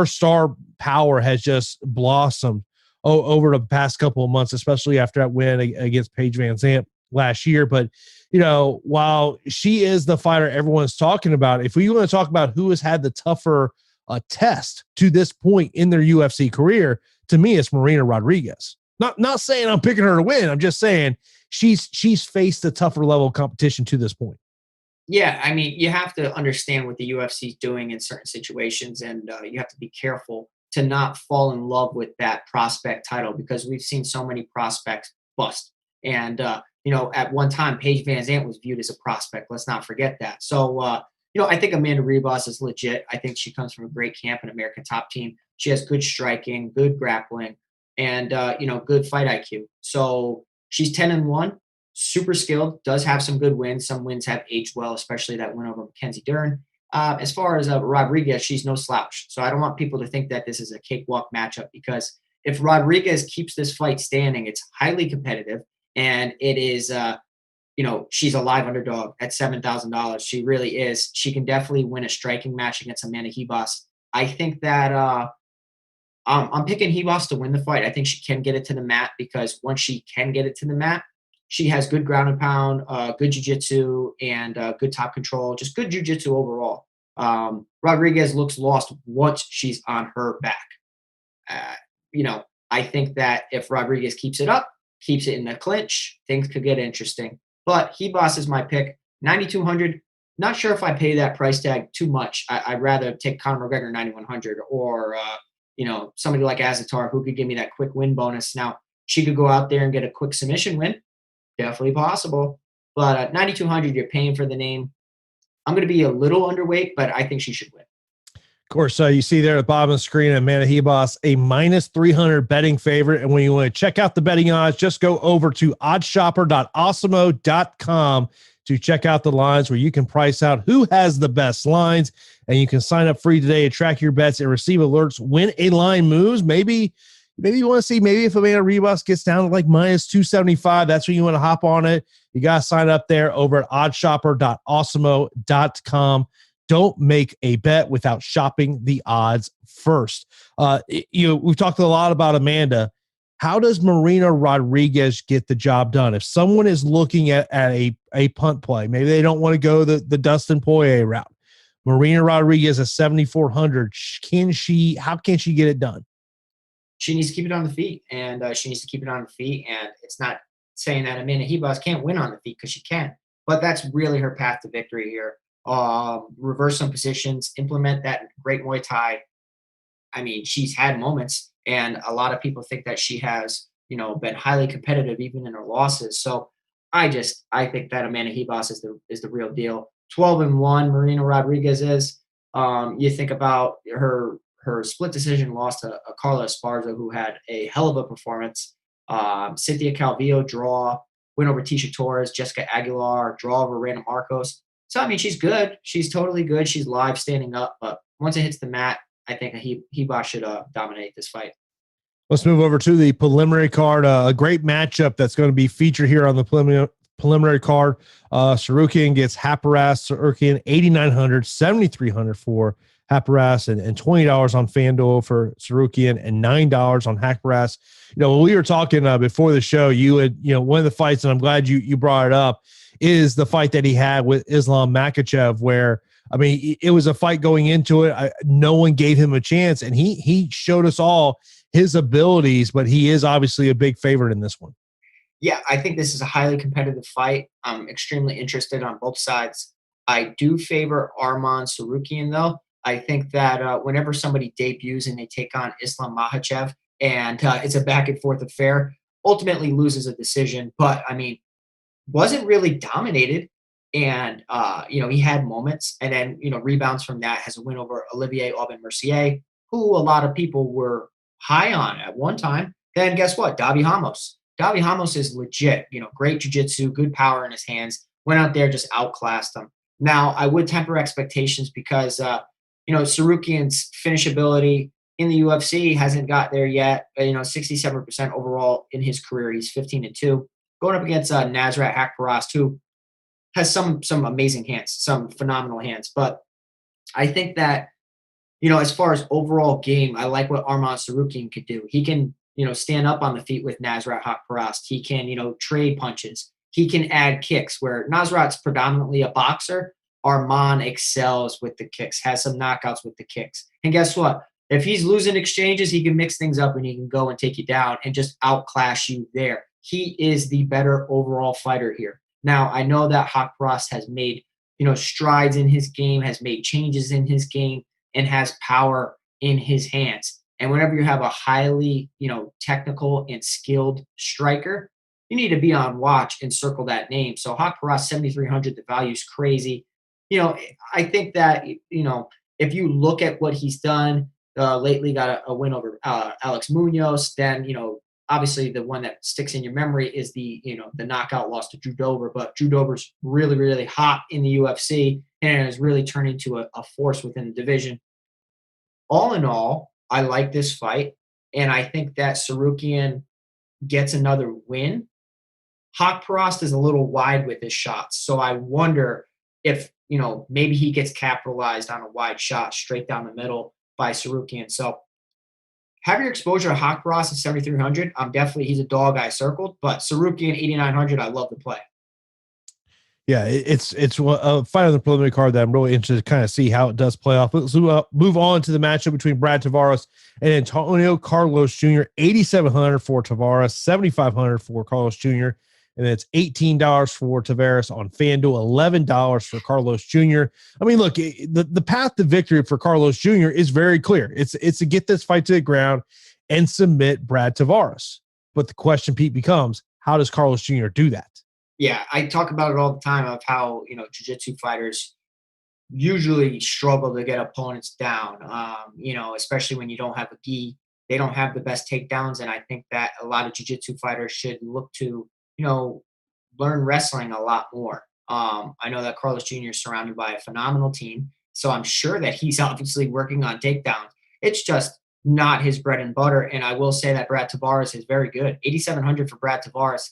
star power has just blossomed over the past couple of months, especially after that win against Paige Van Zandt last year. But, while she is the fighter everyone's talking about, if we want to talk about who has had the tougher test to this point in their UFC career, to me, it's Marina Rodriguez. Not saying I'm picking her to win. I'm just saying she's faced a tougher level of competition to this point. Yeah, I mean, you have to understand what the UFC is doing in certain situations, and you have to be careful to not fall in love with that prospect title, because we've seen so many prospects bust. And, at one time, Paige Van Zandt was viewed as a prospect. Let's not forget that. So, I think Amanda Ribas is legit. I think she comes from a great camp, an American Top Team. She has good striking, good grappling, and, good fight IQ. So she's 10-1, super skilled, does have some good wins. Some wins have aged well, especially that win over Mackenzie Dern. As far as Rodriguez, she's no slouch. So I don't want people to think that this is a cakewalk matchup, because if Rodriguez keeps this fight standing, it's highly competitive, and it is, she's a live underdog at $7,000. She really is. She can definitely win a striking match against Amanda Ribas. I think that I'm picking Ribas to win the fight. I think she can get it to the mat, because once she can get it to the mat, she has good ground and pound, good jiu-jitsu, and good top control, just good jiu-jitsu overall. Rodriguez looks lost once she's on her back. I think that if Rodriguez keeps it up, keeps it in the clinch, things could get interesting. But Ribas is my pick, 9,200. Not sure if I pay that price tag too much. I'd rather take Conor McGregor 9,100, or somebody like Azaitar, who could give me that quick win bonus. Now, she could go out there and get a quick submission win. Definitely possible. But at 9,200, you're paying for the name. I'm going to be a little underweight, but I think she should win. Of course, you see there at the bottom of the screen, Amanda Ribas, a -300 betting favorite. And when you want to check out the betting odds, just go over to oddshopper.awesemo.com to check out the lines, where you can price out who has the best lines. And you can sign up free today to track your bets and receive alerts when a line moves. Maybe you want to see, maybe if Amanda Ribas gets down to like -275, that's when you want to hop on it. You got to sign up there over at oddshopper.awesemo.com. Don't make a bet without shopping the odds first. We've talked a lot about Amanda. How does Marina Rodriguez get the job done? If someone is looking at a punt play, maybe they don't want to go the Dustin Poirier route. Marina Rodriguez at 7,400. How can she get it done? She needs to keep it on the feet, and she needs to keep it on the feet. And it's not saying that Amanda Ribas can't win on the feet, because she can, but that's really her path to victory here. Reverse some positions, implement that great Muay Thai. I mean, she's had moments, and a lot of people think that she has, been highly competitive even in her losses. So I think that Amanda Ribas is the real deal. 12-1, Marina Rodriguez is. You think about her split decision loss to Carla Esparza, who had a hell of a performance. Cynthia Calvillo, draw, win over Tisha Torres, Jessica Aguilar, draw over Random Marcos. So, I mean, she's good. She's totally good. She's live, standing up. But once it hits the mat, I think Ribas should dominate this fight. Let's move over to the preliminary card. A great matchup that's going to be featured here on the preliminary card. Tsarukyan gets Haqparast. Tsarukyan, 8,900, 7,300 for Haqparast, and $20 on FanDuel for Tsarukyan, and $9 on Haqparast. When we were talking before the show, you had, one of the fights, and I'm glad you brought it up, is the fight that he had with Islam Makhachev, where, I mean, it was a fight going into it. No one gave him a chance, and he showed us all his abilities, but he is obviously a big favorite in this one. Yeah, I think this is a highly competitive fight. I'm extremely interested on both sides. I do favor Arman Tsarukyan, though. I think that whenever somebody debuts and they take on Islam Makhachev, and it's a back and forth affair. Ultimately loses a decision, but I mean, wasn't really dominated. And, he had moments, and then, rebounds from that, has a win over Olivier Aubin-Mercier, who a lot of people were high on at one time. Then guess what? Davi Ramos. Davi Ramos is legit, great jiu-jitsu, good power in his hands. Went out there, just outclassed him. Now, I would temper expectations because, Tsarukyan's finishability in the UFC hasn't got there yet. 67% overall in his career. He's 15-2. Going up against Nasrat Haqparast, who has some amazing hands, some phenomenal hands. But I think that, as far as overall game, I like what Arman Tsarukyan could do. He can, stand up on the feet with Nasrat Haqparast. He can, trade punches. He can add kicks, where Nasrat's predominantly a boxer. Arman excels with the kicks, has some knockouts with the kicks. And guess what? If he's losing exchanges, he can mix things up and he can go and take you down and just outclass you there. He is the better overall fighter here. Now, I know that Haqparast has made, strides in his game, has made changes in his game, and has power in his hands. And whenever you have a highly, technical and skilled striker, you need to be on watch and circle that name. So Haqparast 7,300, the value is crazy. I think that, if you look at what he's done lately, got a win over Alex Munoz, then, obviously the one that sticks in your memory is the knockout loss to Drew Dober. But Drew Dober's really, really hot in the UFC and has really turned into a force within the division. All in all, I like this fight, and I think that Tsarukyan gets another win. Haqparast is a little wide with his shots, so I wonder if, maybe he gets capitalized on a wide shot straight down the middle by Tsarukyan. So have your exposure to Haqparast at 7,300. He's a dog I circled, but Tsarukyan 8,900, I love the play. Yeah, it's a fight on the preliminary card that I'm really interested to kind of see how it does play off. Let's move on to the matchup between Brad Tavares and Antonio Carlos Jr. 8,700 for Tavares, 7,500 for Carlos Jr., and it's $18 for Tavares on FanDuel, $11 for Carlos Jr. I mean, look, the path to victory for Carlos Jr. is very clear. It's to get this fight to the ground and submit Brad Tavares. But the question, Pete, becomes, how does Carlos Jr. do that? Yeah, I talk about it all the time of how, jiu-jitsu fighters usually struggle to get opponents down, especially when you don't have a gi. They don't have the best takedowns, and I think that a lot of jiu-jitsu fighters should look to, learn wrestling a lot more. I know that Carlos Jr. is surrounded by a phenomenal team, so I'm sure that he's obviously working on takedowns. It's just not his bread and butter, and I will say that Brad Tavares is very good. 8,700 for Brad Tavares.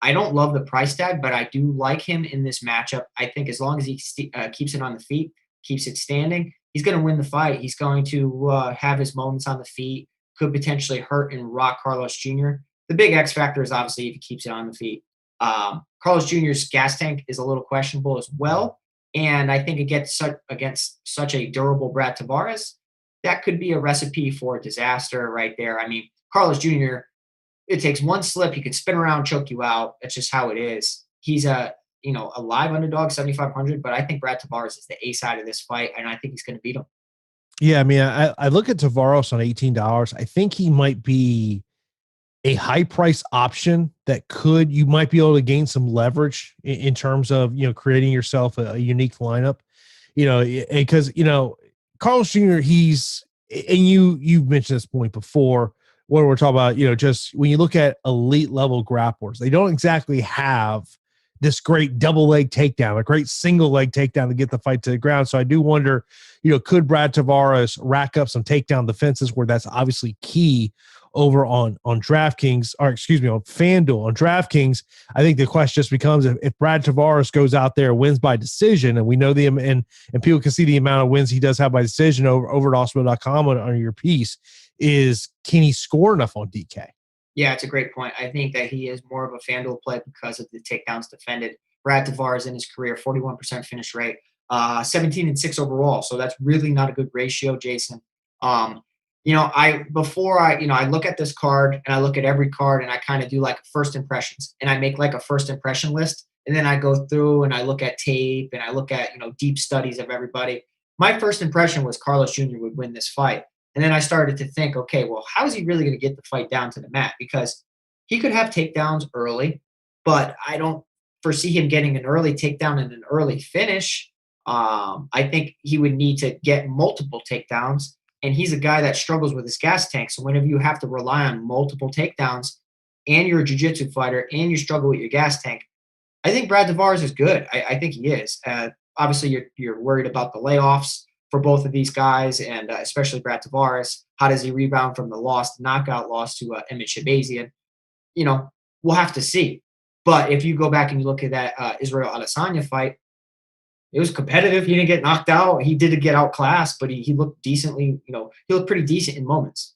I don't love the price tag, but I do like him in this matchup. I think as long as he keeps it on the feet, keeps it standing, he's going to win the fight. He's going to have his moments on the feet, could potentially hurt and rock Carlos Jr. The big X factor is obviously if he keeps it on the feet. Carlos Jr.'s gas tank is a little questionable as well, and I think against such a durable Brad Tavares, that could be a recipe for disaster right there. I mean, Carlos Jr., it takes one slip, he could spin around, choke you out. That's just how it is. He's a live underdog, 7,500, but I think Brad Tavares is the A side of this fight, and I think he's going to beat him. Yeah, I mean, I look at Tavares on $18. I think he might be a high price option that you might be able to gain some leverage in terms of, creating yourself a unique lineup, because, Carlos Jr., you've mentioned this point before, when we're talking about, just when you look at elite level grapplers, they don't exactly have this great double leg takedown, a great single leg takedown to get the fight to the ground. So I do wonder, could Brad Tavares rack up some takedown defenses where that's obviously key over on DraftKings, or excuse me, on FanDuel. On DraftKings, I think the question just becomes if Brad Tavares goes out there, wins by decision, and we know and people can see the amount of wins he does have by decision over at Awesemo.com on your piece, can he score enough on DK? Yeah, it's a great point. I think that he is more of a FanDuel play because of the takedowns defended. Brad Tavares in his career, 41% finish rate, 17-6 overall. So that's really not a good ratio, Jason. I look at this card and I look at every card and I kind of do like first impressions, and I make like a first impression list. And then I go through and I look at tape and I look at, deep studies of everybody. My first impression was Carlos Jr. would win this fight. And then I started to think, okay, well, how is he really going to get the fight down to the mat? Because he could have takedowns early, but I don't foresee him getting an early takedown and an early finish. I think he would need to get multiple takedowns, and he's a guy that struggles with his gas tank. So whenever you have to rely on multiple takedowns and you're a jiu-jitsu fighter and you struggle with your gas tank, I think Brad Tavares is good. I think he is. Obviously, you're worried about the layoffs for both of these guys, and especially Brad Tavares. How does he rebound from the knockout loss to Emmett Shabazian? We'll have to see. But if you go back and you look at that Israel Adesanya fight, it was competitive. He didn't get knocked out. He did get outclassed, but he looked decently, he looked pretty decent in moments.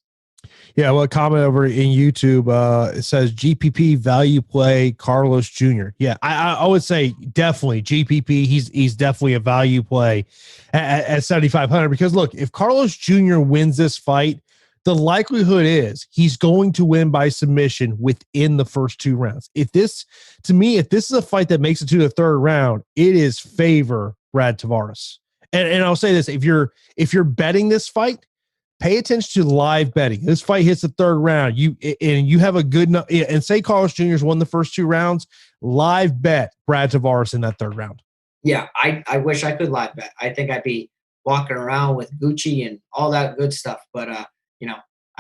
Yeah, well, a comment over in YouTube, it says GPP value play Carlos Jr. Yeah, I would say definitely GPP. He's definitely a value play at 7,500 because look, if Carlos Jr. wins this fight, the likelihood is he's going to win by submission within the first 2 rounds. If this is a fight that makes it to the 3rd round, it is favor Brad Tavares. And I'll say this: if you're betting this fight, pay attention to live betting. This fight hits the 3rd round. You have a good and say Carlos Jr.'s won the first 2 rounds. Live bet Brad Tavares in that 3rd round. Yeah, I wish I could live bet. I think I'd be walking around with Gucci and all that good stuff, but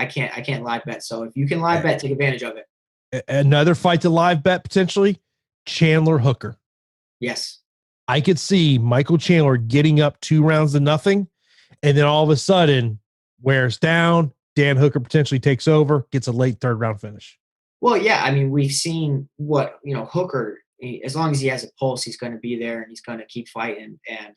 I can't live bet. So if you can live bet, take advantage of it. Another fight to live bet potentially, Chandler Hooker. Yes. I could see Michael Chandler getting up 2-0, and then all of a sudden wears down. Dan Hooker potentially takes over, gets a late 3rd round finish. Well, yeah, I mean, we've seen what, Hooker, as long as he has a pulse, he's going to be there and he's going to keep fighting and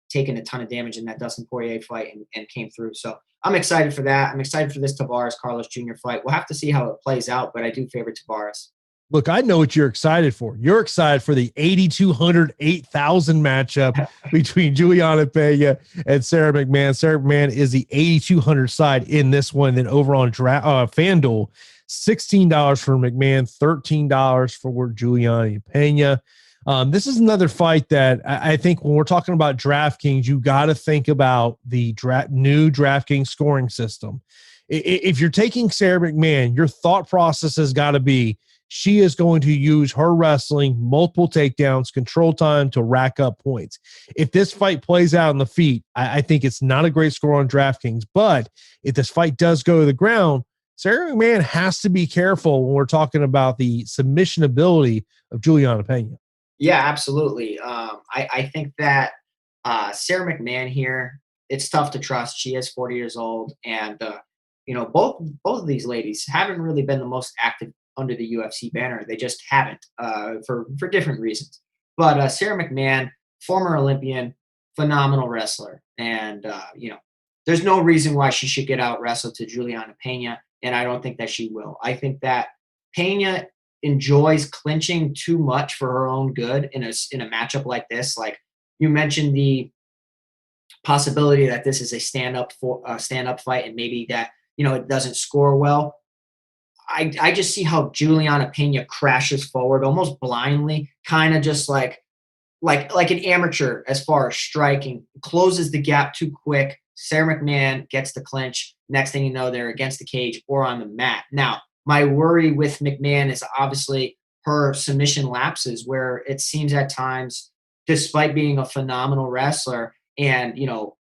taking a ton of damage in that Dustin Poirier fight and came through. So I'm excited for that. I'm excited for this Tavares Carlos Jr. fight. We'll have to see how it plays out, but I do favor Tavares. Look, I know what you're excited for. You're excited for the 8,200, 8,000 matchup between Juliana Pena and Sarah McMann. Sarah McMann is the 8,200 side in this one. Then over on FanDuel, $16 for McMann, $13 for Juliana Pena. This is another fight that I think when we're talking about DraftKings, you got to think about the new DraftKings scoring system. If you're taking Sarah McMann, your thought process has got to be she is going to use her wrestling, multiple takedowns, control time to rack up points. If this fight plays out on the feet, I think it's not a great score on DraftKings. But if this fight does go to the ground, Sarah McMann has to be careful when we're talking about the submission ability of Juliana Pena. Yeah, absolutely. I think that Sarah McMann here, it's tough to trust. She is 40 years old, and both of these ladies haven't really been the most active under the UFC banner. They just haven't for different reasons. But Sarah McMann, former Olympian, phenomenal wrestler, and there's no reason why she should get out wrestled to Juliana Pena, and I don't think that she will. I think that Pena enjoys clinching too much for her own good in a matchup like this. Like you mentioned, the possibility that this is a stand-up fight, and maybe that it doesn't score well. I just see how Juliana Pena crashes forward almost blindly, kind of just like an amateur as far as striking, closes the gap too quick. Sarah McMann gets the clinch. Next thing you know, they're against the cage or on the mat. Now, my worry with McMann is obviously her submission lapses, where it seems at times, despite being a phenomenal wrestler and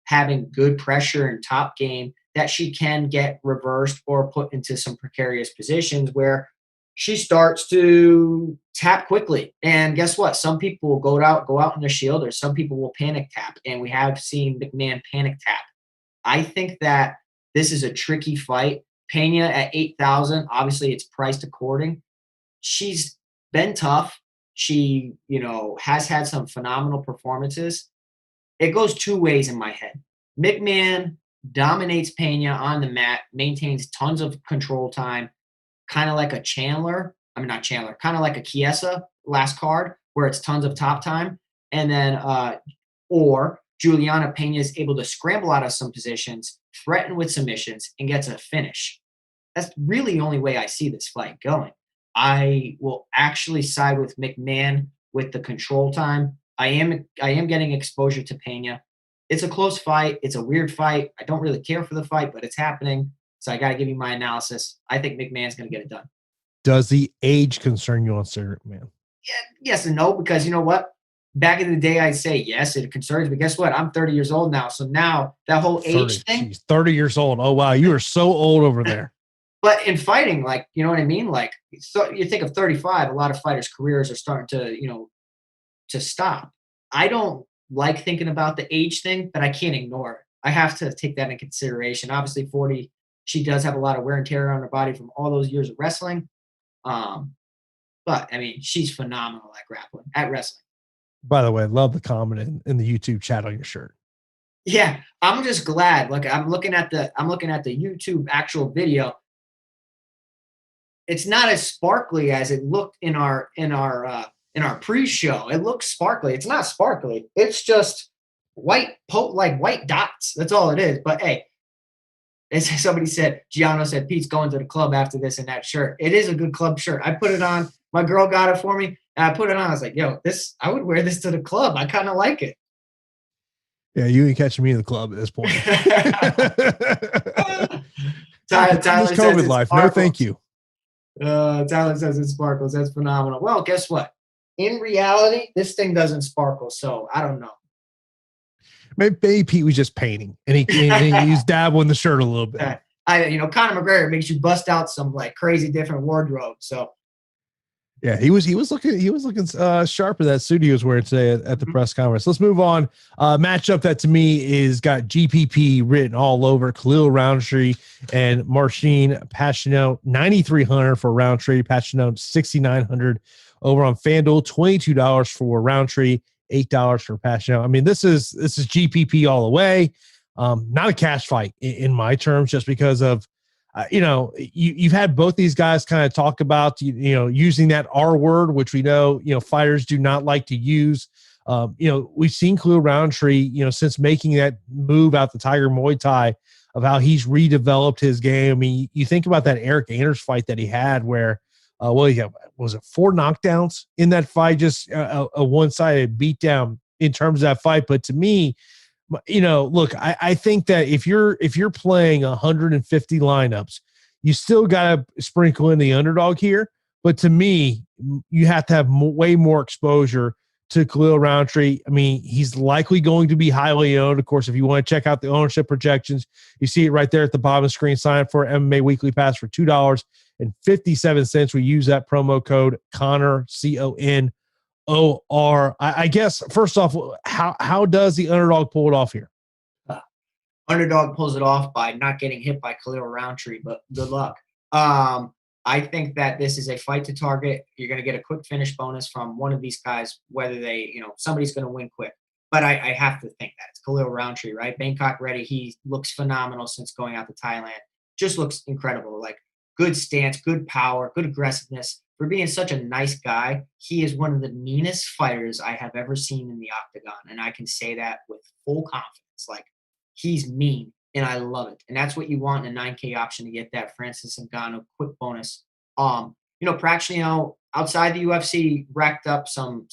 having good pressure and top game, that she can get reversed or put into some precarious positions where she starts to tap quickly. And guess what? Some people will go out in the shield, or some people will panic tap. And we have seen McMann panic tap. I think that this is a tricky fight. Pena at 8,000, obviously it's priced according. She's been tough. She, has had some phenomenal performances. It goes 2 ways in my head. McMann dominates Pena on the mat, maintains tons of control time, kind of like a Chandler. I mean, not Chandler, kind of like a Chiesa last card, where it's tons of top time. And then, or Juliana Pena is able to scramble out of some positions, threaten with submissions, and gets a finish. That's really the only way I see this fight going. I will actually side with McMann with the control time. I am getting exposure to Pena. it's a close fight. It's a weird fight. I don't really care for the fight, but it's happening. So I got to give you my analysis. I think McMahon's going to get it done. Does the age concern you on Tsarukyan? Yeah, yes and no, because you know what? Back in the day, I'd say yes, it concerns me. Guess what? I'm 30 years old now. So now that whole age thing. Geez, 30 years old. Oh, wow. You are so old over there. But in fighting, like, you know what I mean? Like, so you think of 35, a lot of fighters' careers are starting to, to stop. I don't like thinking about the age thing, but I can't ignore it. I have to take that into consideration. Obviously, 40, she does have a lot of wear and tear on her body from all those years of wrestling. But, I mean, she's phenomenal at wrestling. By the way, I love the comment in the YouTube chat on your shirt. Yeah, I'm just glad. Look, I'm looking at the YouTube actual video. It's not as sparkly as it looked in our pre-show. It looks sparkly. It's not sparkly. It's just white dots. That's all it is. But hey, as somebody said, Gianno said, Pete's going to the club after this in that shirt. It is a good club shirt. I put it on. My girl got it for me, and I put it on. I was like, yo, I would wear this to the club. I kind of like it. Yeah, you ain't catching me in the club at this point. Tyler says COVID life. No, thank you. Tyler says it sparkles. That's phenomenal. Well, guess what? In reality, this thing doesn't sparkle, so I don't know. Maybe Pete was just painting, and he's dabbling the shirt a little bit. Conor McGregor makes you bust out some like crazy different wardrobe. So yeah, he was looking sharp in that suit he was wearing today at the press conference. Let's move on. Matchup that to me is got GPP written all over. Khalil Rountree and Marcin Prachnio, 9,300 for Rountree. Prachnio 6,900 over on FanDuel. $22 for Rountree, $8 for Prachnio. I mean, this is GPP all the way. Not a cash fight in my terms, just because of. You've had both these guys kind of talk about, using that R word, which we know, fighters do not like to use. We've seen Khalil Rountree, since making that move out the Tiger Muay Thai, of how he's redeveloped his game. I mean, you think about that Eric Anders fight that he had where, was it 4 knockdowns in that fight? Just a one-sided beatdown in terms of that fight. But to me, look, I think that if you're playing 150 lineups, you still got to sprinkle in the underdog here. But to me, you have to have way more exposure to Khalil Rountree. I mean, he's likely going to be highly owned. Of course, if you want to check out the ownership projections, you see it right there at the bottom of the screen. Sign up for MMA Weekly Pass for $2.57. We use that promo code Connor, CONOR. I guess, first off, how does the underdog pull it off here? Underdog pulls it off by not getting hit by Khalil Rountree, but good luck. I think that this is a fight to target. You're going to get a quick finish bonus from one of these guys, whether they, somebody's going to win quick. But I have to think that it's Khalil Rountree, right? Bangkok ready. He looks phenomenal since going out to Thailand. Just looks incredible. Like, good stance, good power, good aggressiveness. For being such a nice guy, he is one of the meanest fighters I have ever seen in the octagon. And I can say that with full confidence. Like, he's mean, and I love it. And that's what you want in a 9K option to get that Francis Ngannou quick bonus. Prachnio, outside the UFC, racked up some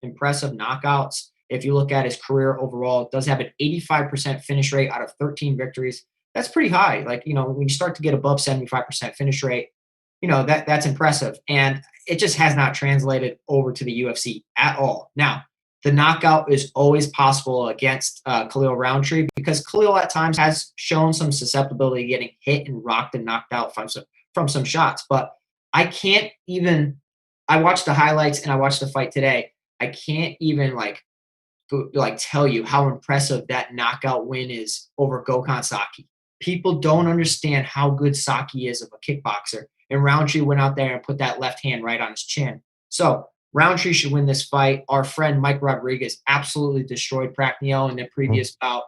impressive knockouts. If you look at his career overall, does have an 85% finish rate out of 13 victories. That's pretty high. Like, when you start to get above 75% finish rate, that's impressive. And it just has not translated over to the UFC at all. Now, the knockout is always possible against Khalil Rountree, because Khalil at times has shown some susceptibility to getting hit and rocked and knocked out from some shots. But I watched the highlights and I watched the fight today. I can't even tell you how impressive that knockout win is over Gokhan Saki. People don't understand how good Saki is of a kickboxer. And Rountree went out there and put that left hand right on his chin. So Rountree should win this fight. Our friend Mike Rodriguez absolutely destroyed Prachnio in the previous bout.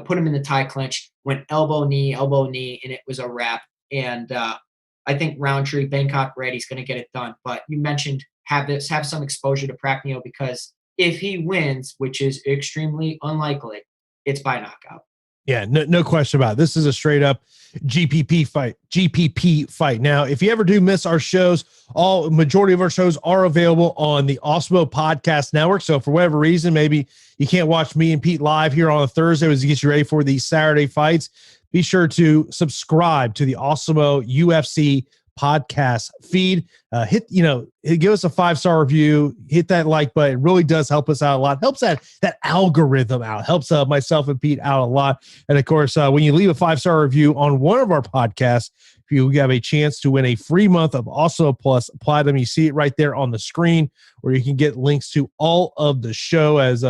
Put him in the tie clinch, went elbow, knee, and it was a wrap. And I think Rountree, Bangkok ready, is going to get it done. But you mentioned have some exposure to Prachnio, because if he wins, which is extremely unlikely, it's by knockout. Yeah, no question about it. This is a straight up GPP fight. Now, if you ever do miss our shows, majority of our shows are available on the Awesemo Podcast Network. So for whatever reason, maybe you can't watch me and Pete live here on a Thursday as we get you ready for these Saturday fights, be sure to subscribe to the Awesemo UFC podcast feed. Give us a 5-star review, hit that like button. It really does help us out a lot. Helps that algorithm out, helps myself and Pete out a lot. And of course, when you leave a 5-star review on one of our podcasts, you have a chance to win a free month of Awesemo Plus Platinum. You see it right there on the screen, where you can get links to all of the show as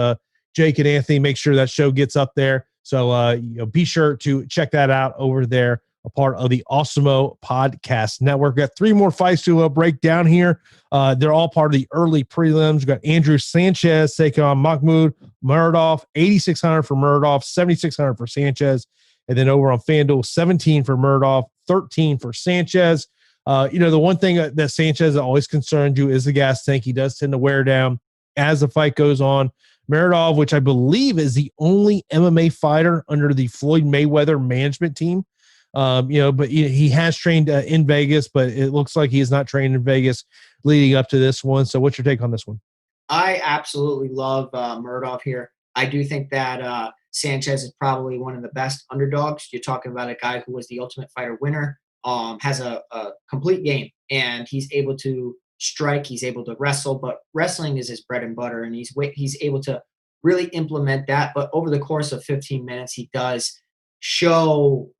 Jake and Anthony make sure that show gets up there. So be sure to check that out over there, a part of the Awesemo Podcast Network. We've got 3 more fights to break down here. They're all part of the early prelims. We've got Andrew Sanchez taking on Mahmoud Muradov, 8,600 for Muradov, 7,600 for Sanchez. And then over on FanDuel, 17 for Muradov, 13 for Sanchez. The one thing that Sanchez always concerned you is the gas tank. He does tend to wear down as the fight goes on. Muradov, which I believe is the only MMA fighter under the Floyd Mayweather management team. But he has trained in Vegas, but it looks like he is not trained in Vegas leading up to this one. So what's your take on this one? I absolutely love Muradov here. I do think that Sanchez is probably one of the best underdogs. You're talking about a guy who was the Ultimate Fighter winner, has a complete game, and he's able to strike, he's able to wrestle, but wrestling is his bread and butter, and he's able to really implement that. But over the course of 15 minutes, he does show,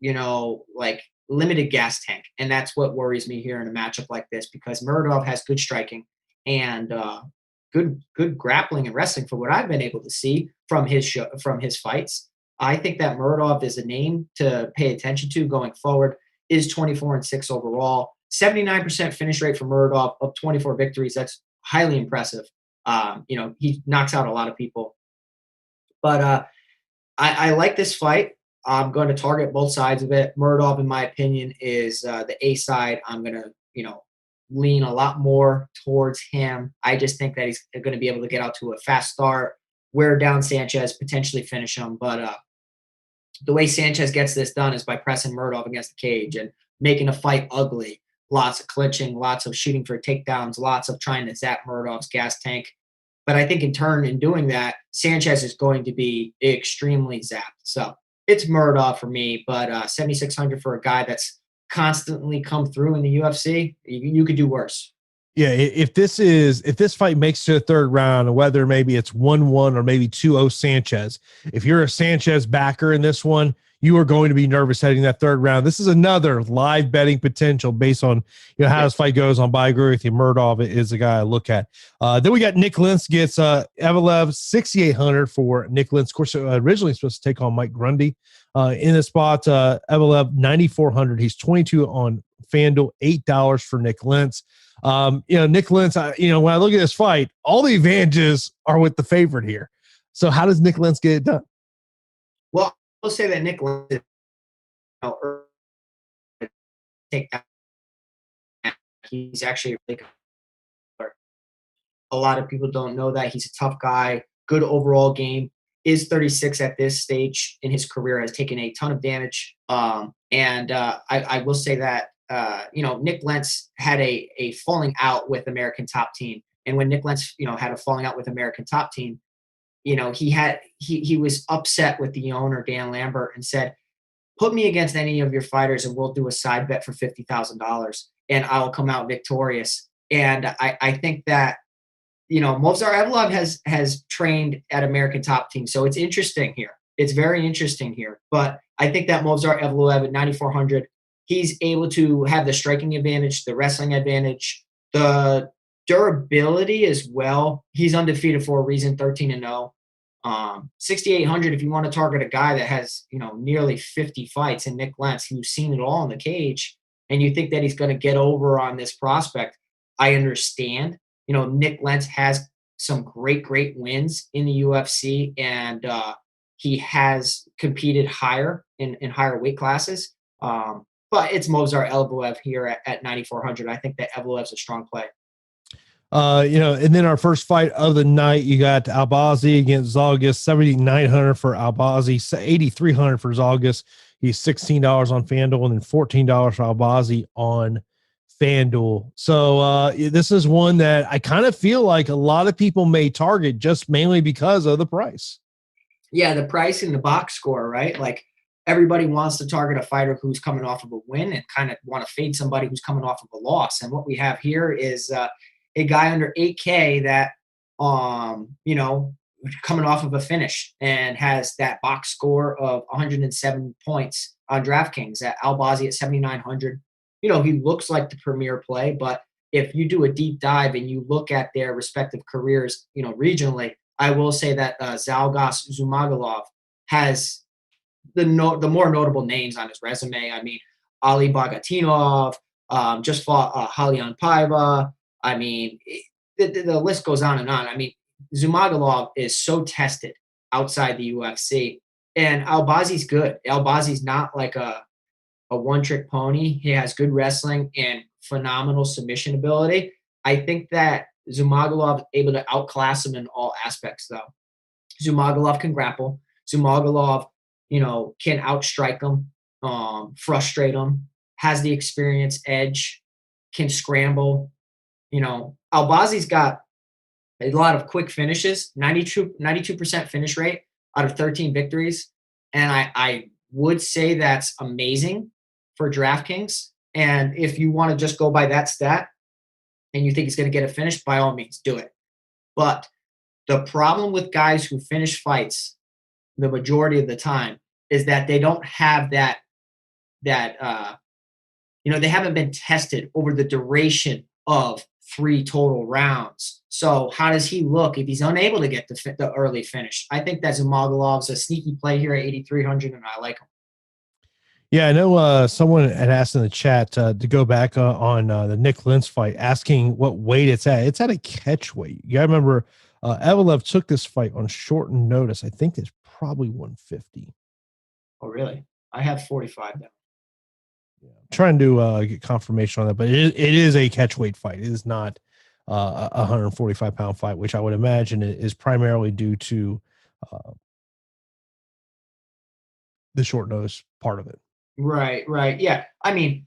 like limited gas tank. And that's what worries me here in a matchup like this, because Muradov has good striking and good grappling and wrestling for what I've been able to see from his fights. I think that Muradov is a name to pay attention to going forward. Is 24-6 overall, 79% finish rate for Muradov of 24 victories. That's highly impressive. He knocks out a lot of people. But I like this fight. I'm going to target both sides of it. Muradov, in my opinion, is the A side. I'm going to, lean a lot more towards him. I just think that he's going to be able to get out to a fast start, wear down Sanchez, potentially finish him. But the way Sanchez gets this done is by pressing Muradov against the cage and making a fight ugly. Lots of clinching, lots of shooting for takedowns, lots of trying to zap Muradov's gas tank. But I think in doing that, Sanchez is going to be extremely zapped. So it's Muradov for me, but 7,600 for a guy that's constantly come through in the UFC, you could do worse. Yeah, if this fight makes to the third round, whether maybe it's 1-1 or maybe 2-0 Sanchez, if you're a Sanchez backer in this one, you are going to be nervous heading that third round. This is another live betting potential based on how this fight goes on. But I agree with you, Muradov is the guy I look at. Then we got Nick Lentz gets Evloev, 6,800 for Nick Lentz. Of course, originally supposed to take on Mike Grundy in the spot. Evloev, 9,400. He's 22 on FanDuel, $8 for Nick Lentz. Nick Lentz, when I look at this fight, all the advantages are with the favorite here. So how does Nick Lentz get it done? Well, I'll say that Nick Lentz, he's actually really good. A lot of people don't know that. He's a tough guy, good overall game, is 36 at this stage in his career, has taken a ton of damage. I will say that, Nick Lentz had a falling out with American Top Team. And when Nick Lentz, had a falling out with American Top Team, he was upset with the owner, Dan Lambert, and said, put me against any of your fighters and we'll do a side bet for $50,000 and I'll come out victorious. And I think that, Movsar Evloev has trained at American Top Team. So it's interesting here. It's very interesting here. But I think that Movsar Evloev at 9,400, he's able to have the striking advantage, the wrestling advantage, the durability as well. He's undefeated for a reason, 13-0. 6,800 if you want to target a guy that has, nearly 50 fights, and Nick Lentz, who's seen it all in the cage, and you think that he's going to get over on this prospect, I understand. Nick Lentz has some great wins in the UFC, and he has competed higher in higher weight classes. But it's Movsar Evloev here at 9,400. I think that Evloev's a strong play. And then our first fight of the night, you got Albazi against Zalgas, 7,900 for Albazi, 8,300 for Zalgas. He's $16 on FanDuel and then $14 for Albazi on FanDuel. So this is one that I kind of feel like a lot of people may target just mainly because of the price. Yeah, the price and the box score, right? Like everybody wants to target a fighter who's coming off of a win and kind of want to fade somebody who's coming off of a loss. And what we have here is a guy under 8K that, coming off of a finish and has that box score of 107 points on DraftKings. At Albazi at 7,900. He looks like the premier play, but if you do a deep dive and you look at their respective careers, regionally, I will say that Zalgas Zhumagulov has the more notable names on his resume. I mean, Ali Bagatinov just fought Halion Paiva. I mean, the list goes on and on. I mean, Zhumagulov is so tested outside the UFC, and Albazi's good. Albazi's not like a one-trick pony. He has good wrestling and phenomenal submission ability. I think that Zhumagulov is able to outclass him in all aspects, though. Zhumagulov can grapple. Zhumagulov, can outstrike him, frustrate him, has the experience edge, can scramble. Albazi's got a lot of quick finishes, 92% finish rate out of 13 victories. And I would say that's amazing for DraftKings. And if you want to just go by that stat and you think he's going to get a finish, by all means, do it. But the problem with guys who finish fights the majority of the time is that they don't have they haven't been tested over the duration of 3 total rounds. So how does he look if he's unable to get the early finish? I think that Zhumagulov's a sneaky play here at 8,300, and I like him. Yeah, I know someone had asked in the chat to go back on the Nick Lentz fight, asking what weight it's at. It's at a catch weight. You got to remember, Evloev took this fight on shortened notice. I think it's probably 150. Oh, really? I have 45 now. Yeah, I'm trying to get confirmation on that, but it is a catch weight fight. It is not a 145-pound fight, which I would imagine is primarily due to the short notice part of it. Right. Yeah. I mean,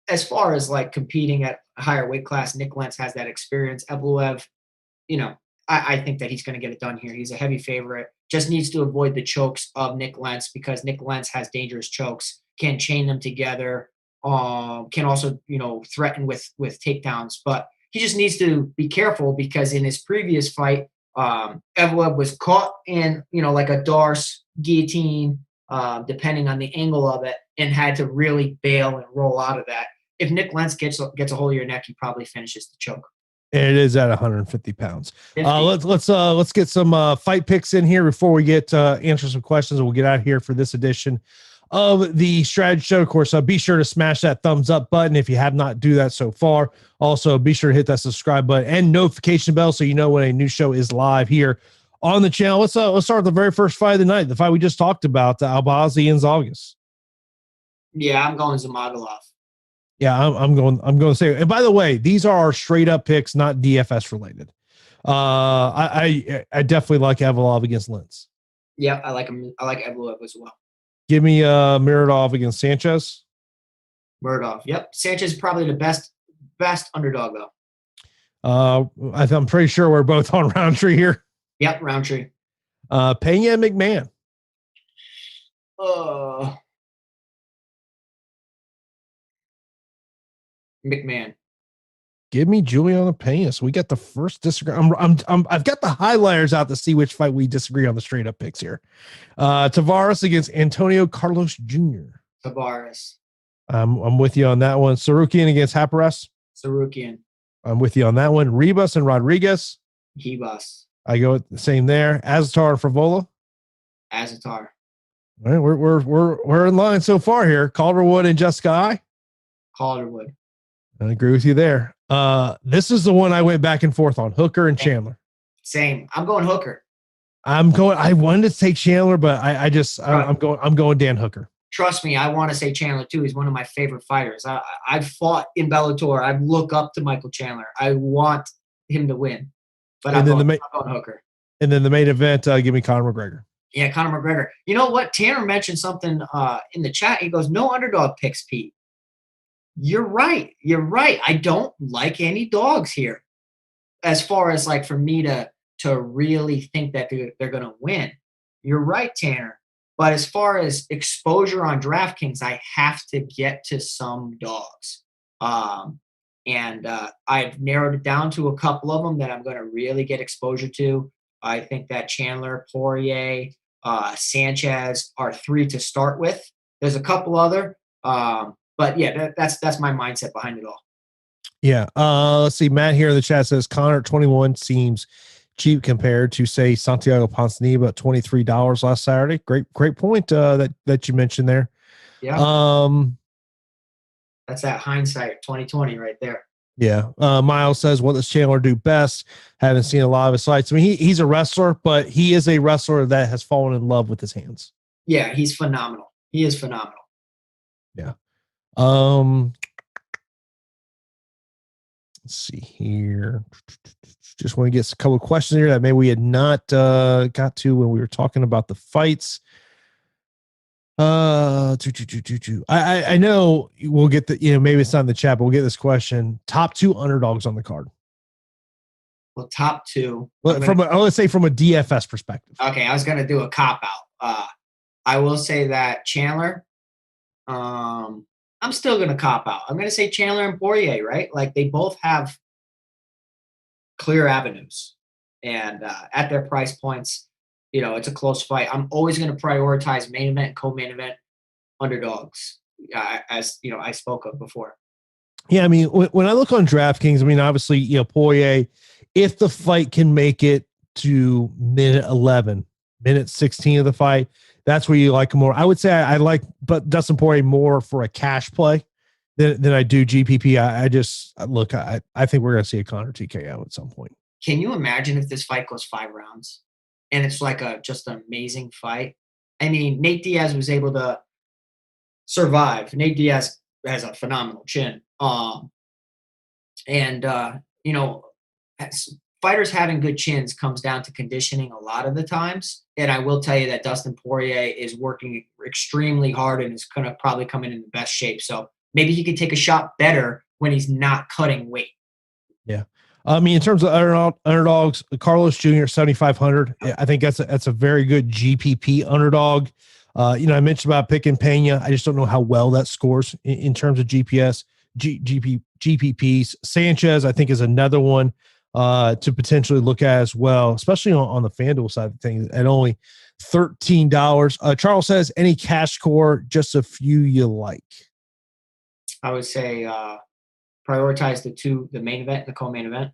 as far as like competing at a higher weight class, Nick Lentz has that experience. Evloev, I think that he's going to get it done here. He's a heavy favorite. Just needs to avoid the chokes of Nick Lentz because Nick Lentz has dangerous chokes, can chain them together, can also, threaten with takedowns. But he just needs to be careful because in his previous fight, Evloev was caught in, like a Darce guillotine, depending on the angle of it, and had to really bail and roll out of that. If Nick Lentz gets a hold of your neck, he probably finishes the choke. And it is at 150 pounds. Let's get some fight picks in here before we get answer some questions. And we'll get out of here for this edition of the Strategy Show. Of course, be sure to smash that thumbs up button if you have not do that so far. Also, be sure to hit that subscribe button and notification bell so you know when a new show is live here on the channel. Let's start with the very first fight of the night, the fight we just talked about, Albazi and Zalgas. Yeah, I'm going Zhumagulov. Yeah, I'm going to say. And by the way, these are our straight up picks, not DFS related. I definitely like Evloev against Lentz. Yeah, I like him. I like Evloev as well. Give me Muradov against Sanchez. Muradov. Yep, Sanchez is probably the best underdog though. I'm pretty sure we're both on Rountree here. Yep, Rountree. Pena and McMann. McMann. Give me Juliana Pena. So we got the first disagree. I've got the highlighters out to see which fight we disagree on the straight up picks here. Tavares against Antonio Carlos Jr. Tavares. I'm with you on that one. Tsarukyan against Haqparast. Tsarukyan. I'm with you on that one. Ribas and Rodriguez. Ribas. I go the same there. Azaitar and Frevola. Azaitar. All right, we're in line so far here. Calderwood and Jessica I. Calderwood. I agree with you there. This is the one I went back and forth on, Hooker and Chandler. Same. I'm going Hooker. I wanted to take Chandler, but I'm going Dan Hooker. Trust me, I want to say Chandler too. He's one of my favorite fighters. I've fought in Bellator. I look up to Michael Chandler. I want him to win. But And I'm then going Hooker. And then the main event, give me Conor McGregor. Yeah, Conor McGregor. You know what? Tanner mentioned something in the chat. He goes, no underdog picks, Pete. You're right. You're right. I don't like any dogs here. As far as like for me to really think that they're going to win. You're right, Tanner. But as far as exposure on DraftKings, I have to get to some dogs. And I've narrowed it down to a couple of them that I'm going to really get exposure to. I think that Chandler, Poirier, Sanchez are 3 to start with. There's a couple other, but yeah, that's my mindset behind it all. Yeah. Let's see. Matt here in the chat says Conor at 21 seems cheap compared to, say, Santiago Ponzinibbio at $23 last Saturday. Great point that you mentioned there. Yeah. That's that hindsight 2020 right there. Yeah. Miles says, what does Chandler do best? Haven't seen a lot of his fights. I mean, he's a wrestler, but he is a wrestler that has fallen in love with his hands. Yeah, he's phenomenal. He is phenomenal. Yeah. Let's see here. Just want to get a couple of questions here that maybe we had not got to when we were talking about the fights. I know we'll get maybe it's not in the chat, but we'll get this question. Top 2 underdogs on the card. Well, top 2. Well, let's say from a DFS perspective. Okay, I was going to do a cop out. I will say that Chandler. I'm still going to cop out. I'm going to say Chandler and Poirier, right? Like they both have clear avenues, and at their price points, it's a close fight. I'm always going to prioritize main event and co-main event underdogs, as I spoke of before. Yeah, I mean, when I look on DraftKings, I mean, obviously, Poirier, if the fight can make it to minute 11, minute 16 of the fight, that's where you like him more. I would say I like, but Dustin Poirier more for a cash play than I do GPP. I think we're going to see a Conor TKO at some point. Can you imagine if this fight goes 5 rounds and it's like just an amazing fight? I mean, Nate Diaz was able to survive. Nate Diaz has a phenomenal chin. Fighters having good chins comes down to conditioning a lot of the times. And I will tell you that Dustin Poirier is working extremely hard and is going to probably come in the best shape. So maybe he could take a shot better when he's not cutting weight. Yeah. I mean, in terms of underdogs, Carlos Jr. 7,500. I think that's a very good GPP underdog. I mentioned about picking Pena. I just don't know how well that scores in terms of GPPs. Sanchez, I think, is another one to potentially look at as well, especially on the FanDuel side of things at only $13. Charles says, any cash score, just a few you like. I would say prioritize the main event, the co-main event.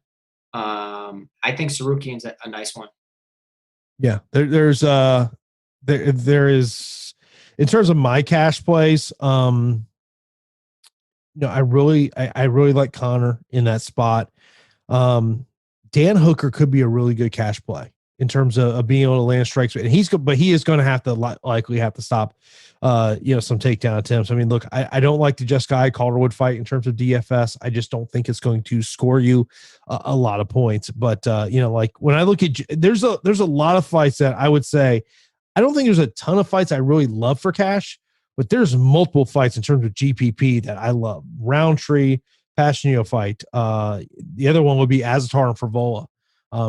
I think Tsarukyan's a nice one. Yeah, there is in terms of my cash plays. I really like Conor in that spot. Dan Hooker could be a really good cash play in terms of being able to land strikes, and he is going to have to likely have to stop, some takedown attempts. I mean, look, I don't like the Jessica Calderwood fight in terms of DFS. I just don't think it's going to score you a lot of points. But like when I look at, there's a lot of fights that I would say, I don't think there's a ton of fights I really love for cash, but there's multiple fights in terms of GPP that I love. Rountree, Prachnio fight. The other one would be Azaitar and Frevola.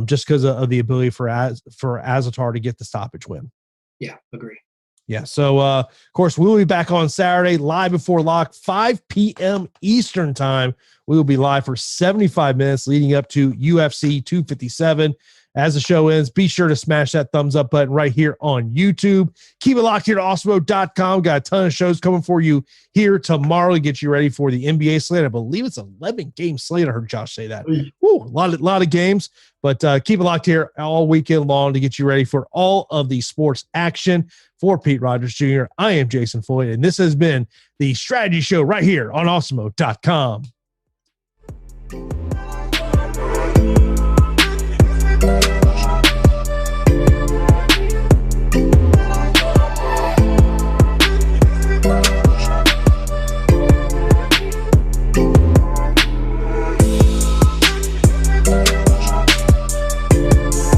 Just because of the ability for Azaitar to get the stoppage win. Yeah, agree. Yeah, so of course we will be back on Saturday live before lock, 5 p.m. Eastern time. We will be live for 75 minutes leading up to UFC 257. As the show ends, be sure to smash that thumbs up button right here on YouTube. Keep it locked here to Awesemo.com. Got a ton of shows coming for you here tomorrow to get you ready for the NBA slate. I believe it's 11-game slate. I heard Josh say that. Woo, a lot of games, but keep it locked here all weekend long to get you ready for all of the sports action. For Pete Rogers Jr., I am Jason Floyd, and this has been the Strategy Show right here on Awesemo.com.